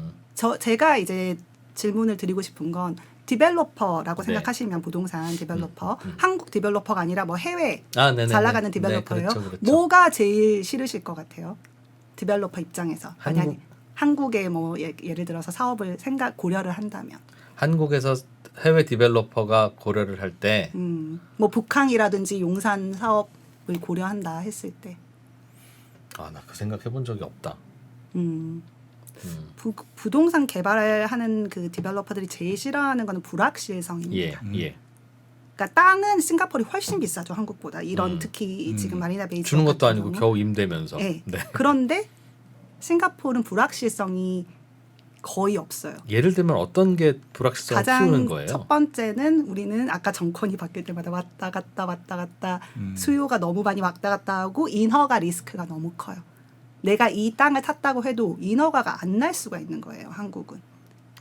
제가 이제 질문을 드리고 싶은 건 디벨로퍼라고 네. 생각하시면 부동산 디벨로퍼, 한국 디벨로퍼가 아니라 뭐 해외 네네네. 잘 나가는 디벨로퍼예요. 네, 그렇죠. 뭐가 제일 싫으실 것 같아요? 디벨로퍼 입장에서 한국- 만약에 한국에 뭐 예를 들어서 사업을 고려를 한다면, 한국에서 해외 디벨로퍼가 고려를 할 때 뭐 북항이라든지 용산 사업을 고려한다 했을 때, 나 그 생각해 본 적이 없다. 부동산 개발하는 그 디벨로퍼들이 제일 싫어하는 거는 불확실성입니다. 예. 그러니까 땅은 싱가포르이 훨씬 비싸죠, 한국보다. 이런 특히 지금 마리나 베이 주는 것도 같은 아니고 경우. 겨우 임대면서. 네. 네. 그런데 싱가포르는 불확실성이 거의 없어요. 예를 들면 어떤 게 불확실성을 키우는 가장 거예요? 첫 번째는 우리는 아까 정권이 바뀔 때마다 왔다 갔다 수요가 너무 많이 왔다 갔다 하고 인허가 리스크가 너무 커요. 내가 이 땅을 탔다고 해도 인허가가 안 날 수가 있는 거예요, 한국은.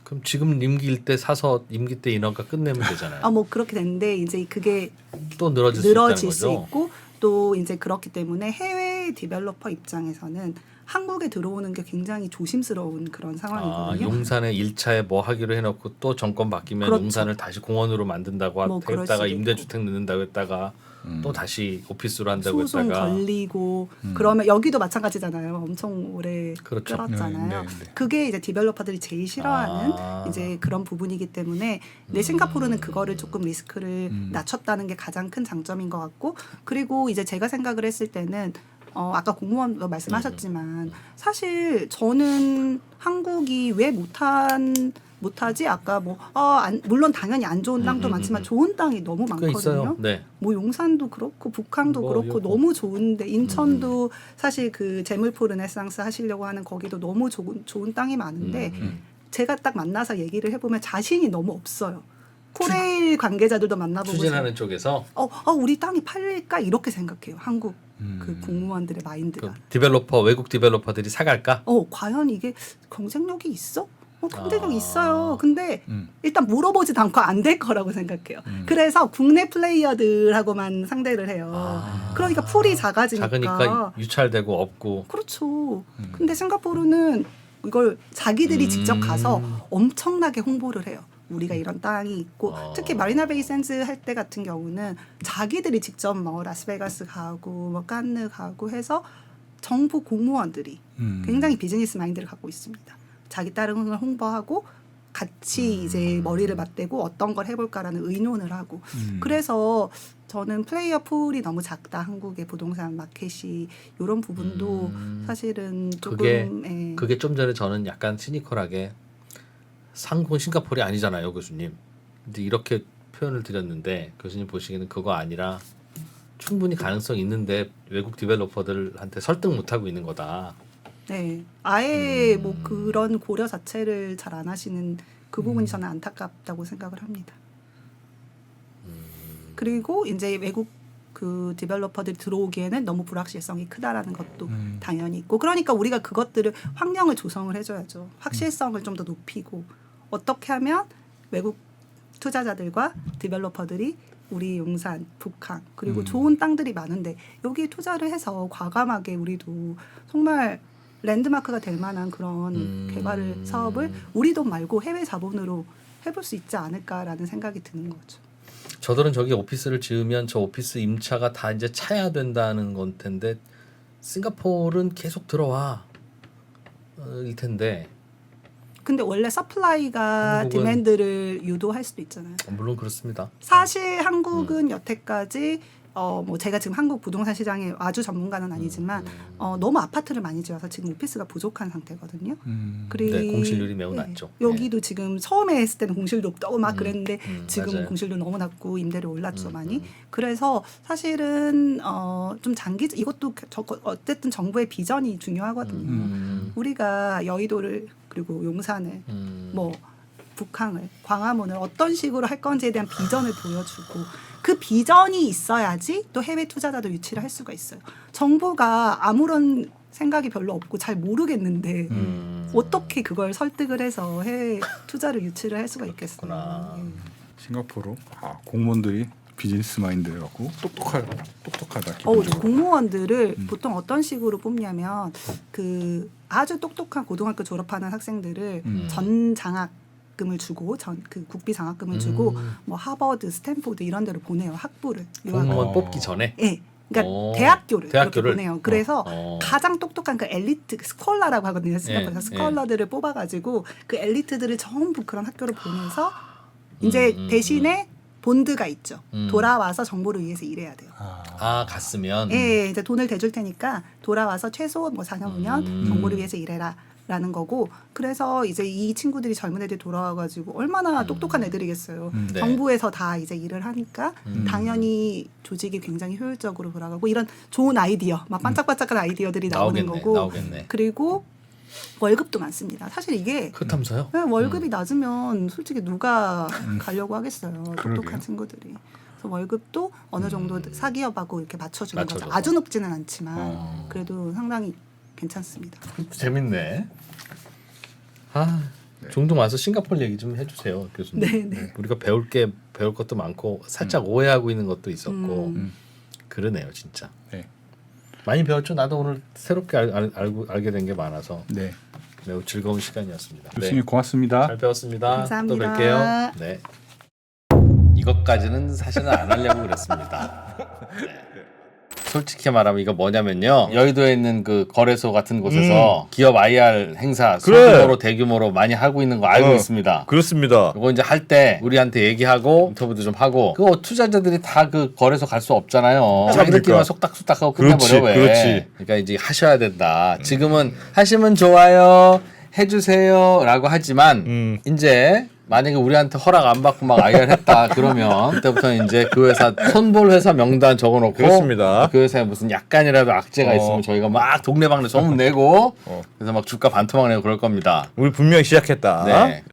그럼 지금 임기일 때 사서 임기 때 인허가 끝내면 되잖아요. 뭐 그렇게 되는데 이제 그게 또 늘어질 늘어질 수 수 있다는 거죠. 있고 또 이제 그렇기 때문에 해외 디벨로퍼 입장에서는 한국에 들어오는 게 굉장히 조심스러운 그런 상황이거든요. 용산에 1차에 뭐 하기로 해놓고 또 정권 바뀌면 그렇죠. 용산을 다시 공원으로 만든다고 뭐 그럴 했다가 수도 임대주택 넣는다고 했다가 또 다시 오피스로 한다고 소송 했다가 걸리고 그러면 여기도 마찬가지잖아요. 엄청 오래 그렇죠. 끌었잖아요. 네, 네, 네. 그게 이제 디벨로퍼들이 제일 싫어하는 이제 그런 부분이기 때문에 근데 싱가포르는 그거를 조금 리스크를 낮췄다는 게 가장 큰 장점인 것 같고 그리고 이제 제가 생각을 했을 때는 아까 공무원도 말씀하셨지만 사실 저는 한국이 왜 못하지? 아까 물론 당연히 안 좋은 땅도 많지만 좋은 땅이 너무 그거 많거든요. 있어요. 네. 뭐 용산도 그렇고 북한도 뭐 그렇고 요거. 너무 좋은데 인천도 사실 그 재물포 르네상스 하시려고 하는 거기도 너무 좋은 땅이 많은데 제가 딱 만나서 얘기를 해보면 자신이 너무 없어요. 코레일 관계자들도 만나보고 추진하는 쪽에서 우리 땅이 팔릴까 이렇게 생각해요. 한국 그 공무원들의 마인드가. 외국 디벨로퍼들이 사갈까? 과연 이게 경쟁력이 있어? 경쟁력이 아. 있어요. 근데 일단 물어보지도 않고 안 될 거라고 생각해요. 그래서 국내 플레이어들하고만 상대를 해요. 그러니까 풀이 작으니까 유찰되고 없고. 그렇죠. 근데 싱가포르는 이걸 자기들이 직접 가서 엄청나게 홍보를 해요. 우리가 이런 땅이 있고 특히 마리나 베이 샌즈 할 때 같은 경우는 자기들이 직접 뭐 라스베가스 가고 뭐 깐느 가고 해서 정부 공무원들이 굉장히 비즈니스 마인드를 갖고 있습니다. 자기 땅을 홍보하고 같이 이제 머리를 맞대고 어떤 걸 해볼까라는 의논을 하고 그래서 저는 플레이어 풀이 너무 작다 한국의 부동산 마켓이 이런 부분도 사실은 조금 그게 좀 전에 저는 약간 시니컬하게 상공 싱가포르이 아니잖아요, 교수님. 근데 이렇게 표현을 드렸는데 교수님 보시기에는 그거 아니라 충분히 가능성 있는데 외국 디벨로퍼들한테 설득 못 하고 있는 거다. 네, 아예 뭐 그런 고려 자체를 잘 안 하시는 그 부분이 저는 안타깝다고 생각을 합니다. 그리고 이제 외국 그 디벨로퍼들이 들어오기에는 너무 불확실성이 크다라는 것도 당연히 있고 그러니까 우리가 그것들을 환경을 조성을 해줘야죠. 확실성을 좀 더 높이고 어떻게 하면 외국 투자자들과 디벨로퍼들이 우리 용산, 북한 그리고 좋은 땅들이 많은데 여기에 투자를 해서 과감하게 우리도 정말 랜드마크가 될 만한 그런 개발을 사업을 우리 돈 말고 해외 자본으로 해볼 수 있지 않을까라는 생각이 드는 거죠. 저들은 저기 오피스를 지으면 저 오피스 임차가 다 이제 차야 된다는 건 텐데 싱가포르는 계속 들어와 일 텐데 근데 원래 서플라이가 한국은- 디맨드를 유도할 수도 있잖아요. 물론 그렇습니다. 사실 한국은 여태까지 뭐 제가 지금 한국 부동산 시장에 아주 전문가는 아니지만 너무 아파트를 많이 지어서 지금 오피스가 부족한 상태거든요. 그리고 네, 공실률이 매우 낮죠. 여기도 지금 처음에 했을 때는 공실도 없다고 막 그랬는데 지금 맞아요. 공실도 너무 낮고 임대료 올랐죠 많이. 그래서 사실은 좀 장기 이것도 어쨌든 정부의 비전이 중요하거든요. 우리가 여의도를 그리고 용산을 뭐 북항을 광화문을 어떤 식으로 할 건지에 대한 비전을 보여주고 그 비전이 있어야지 또 해외 투자자도 유치를 할 수가 있어요. 정부가 아무런 생각이 별로 없고 잘 모르겠는데 어떻게 그걸 설득을 해서 해외 투자를 유치를 할 수가 있겠어요. 그렇구나. 싱가포르 공무원들이 비즈니스 마인드여갖고 똑똑하다. 저 기본적으로. 공무원들을 보통 어떤 식으로 뽑냐면 그 아주 똑똑한 고등학교 졸업하는 학생들을 전 장학금을 주고 그 국비 장학금을 주고 뭐 하버드, 스탠포드 이런 데로 보내요. 학부를 유학을. 공무원 뽑기 전에. 네. 그러니까 오. 대학교를 그렇게 대학교를? 보내요. 그래서 가장 똑똑한 그 엘리트 스콜라라고 하거든요. 싱가포르에서 예, 스콜러들을 뽑아가지고 그 엘리트들을 전부 그런 학교로 보내서 이제 대신에 본드가 있죠. 돌아와서 정부를 위해서 일해야 돼요. 갔으면. 예, 이제 돈을 대줄 테니까 돌아와서 최소 뭐 4년 5년 정부를 위해서 일해라라는 거고. 그래서 이제 이 친구들이 젊은 애들이 돌아와가지고 얼마나 똑똑한 애들이겠어요. 네. 정부에서 다 이제 일을 하니까 당연히 조직이 굉장히 효율적으로 돌아가고 이런 좋은 아이디어, 막 반짝반짝한 아이디어들이 나오는 거고. 나오겠네. 그리고 월급도 많습니다. 사실 이게 그렇다면서요? 월급이 낮으면 솔직히 누가 가려고 하겠어요. 똑똑한 그러게요. 친구들이. 그래서 월급도 어느 정도 사기업하고 이렇게 맞춰주는 거죠. 맞춰줘서. 아주 높지는 않지만 그래도 상당히 괜찮습니다. 재밌네. 종종 와서 싱가포르 얘기 좀 해주세요, 교수님. 네. 우리가 배울 것도 많고 살짝 오해하고 있는 것도 있었고 그러네요, 진짜. 네. 많이 배웠죠. 나도 오늘 새롭게 알게 된 게 많아서 네. 매우 즐거운 시간이었습니다. 교수님 고맙습니다. 잘 배웠습니다. 감사합니다. 또 뵐게요. 네. 이것까지는 사실은 안 하려고 그랬습니다. 네. 솔직히 말하면 이거 뭐냐면요. 여의도에 있는 그 거래소 같은 곳에서 기업 IR 행사 소규모로 대규모로 많이 하고 있는 거 알고 있습니다. 그렇습니다. 그거 이제 할 때 우리한테 얘기하고 인터뷰도 좀 하고 그거 투자자들이 다 그 거래소 갈 수 없잖아요. 자기들끼리만 속닥속닥하고 끝내버려 왜. 그렇지. 그러니까 이제 하셔야 된다. 지금은 하시면 좋아요. 해주세요 라고 하지만 이제 만약에 우리한테 허락 안 받고 막 IR 했다 그러면 그때부터는 이제 그 회사 손볼 회사 명단 적어놓고 그렇습니다. 그 회사에 무슨 약간이라도 악재가 있으면 저희가 막 동네방네 소문 내고 그래서 막 주가 반토막 내고 그럴 겁니다. 우리 분명히 시작했다. 네.